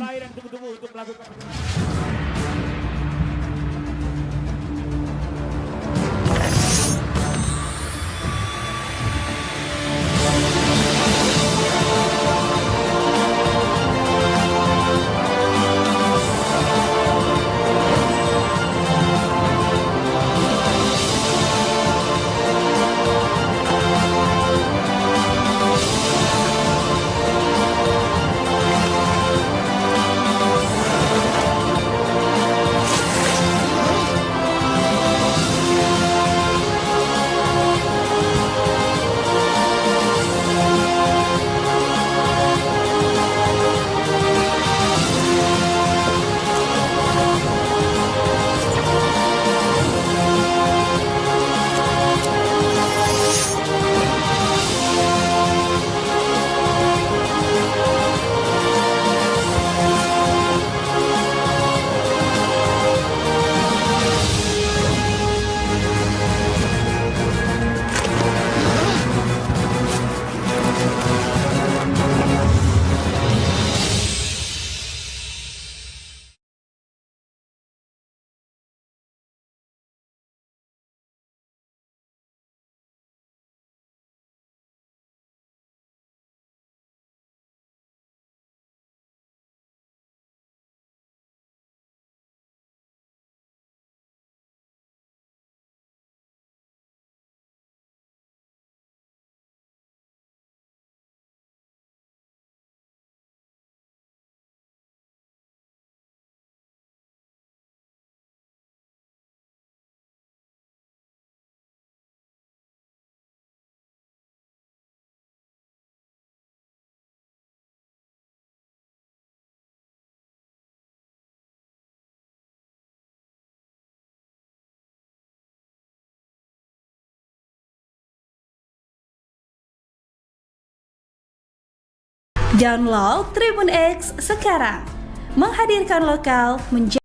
Download Tribun X sekarang, menghadirkan lokal menjadi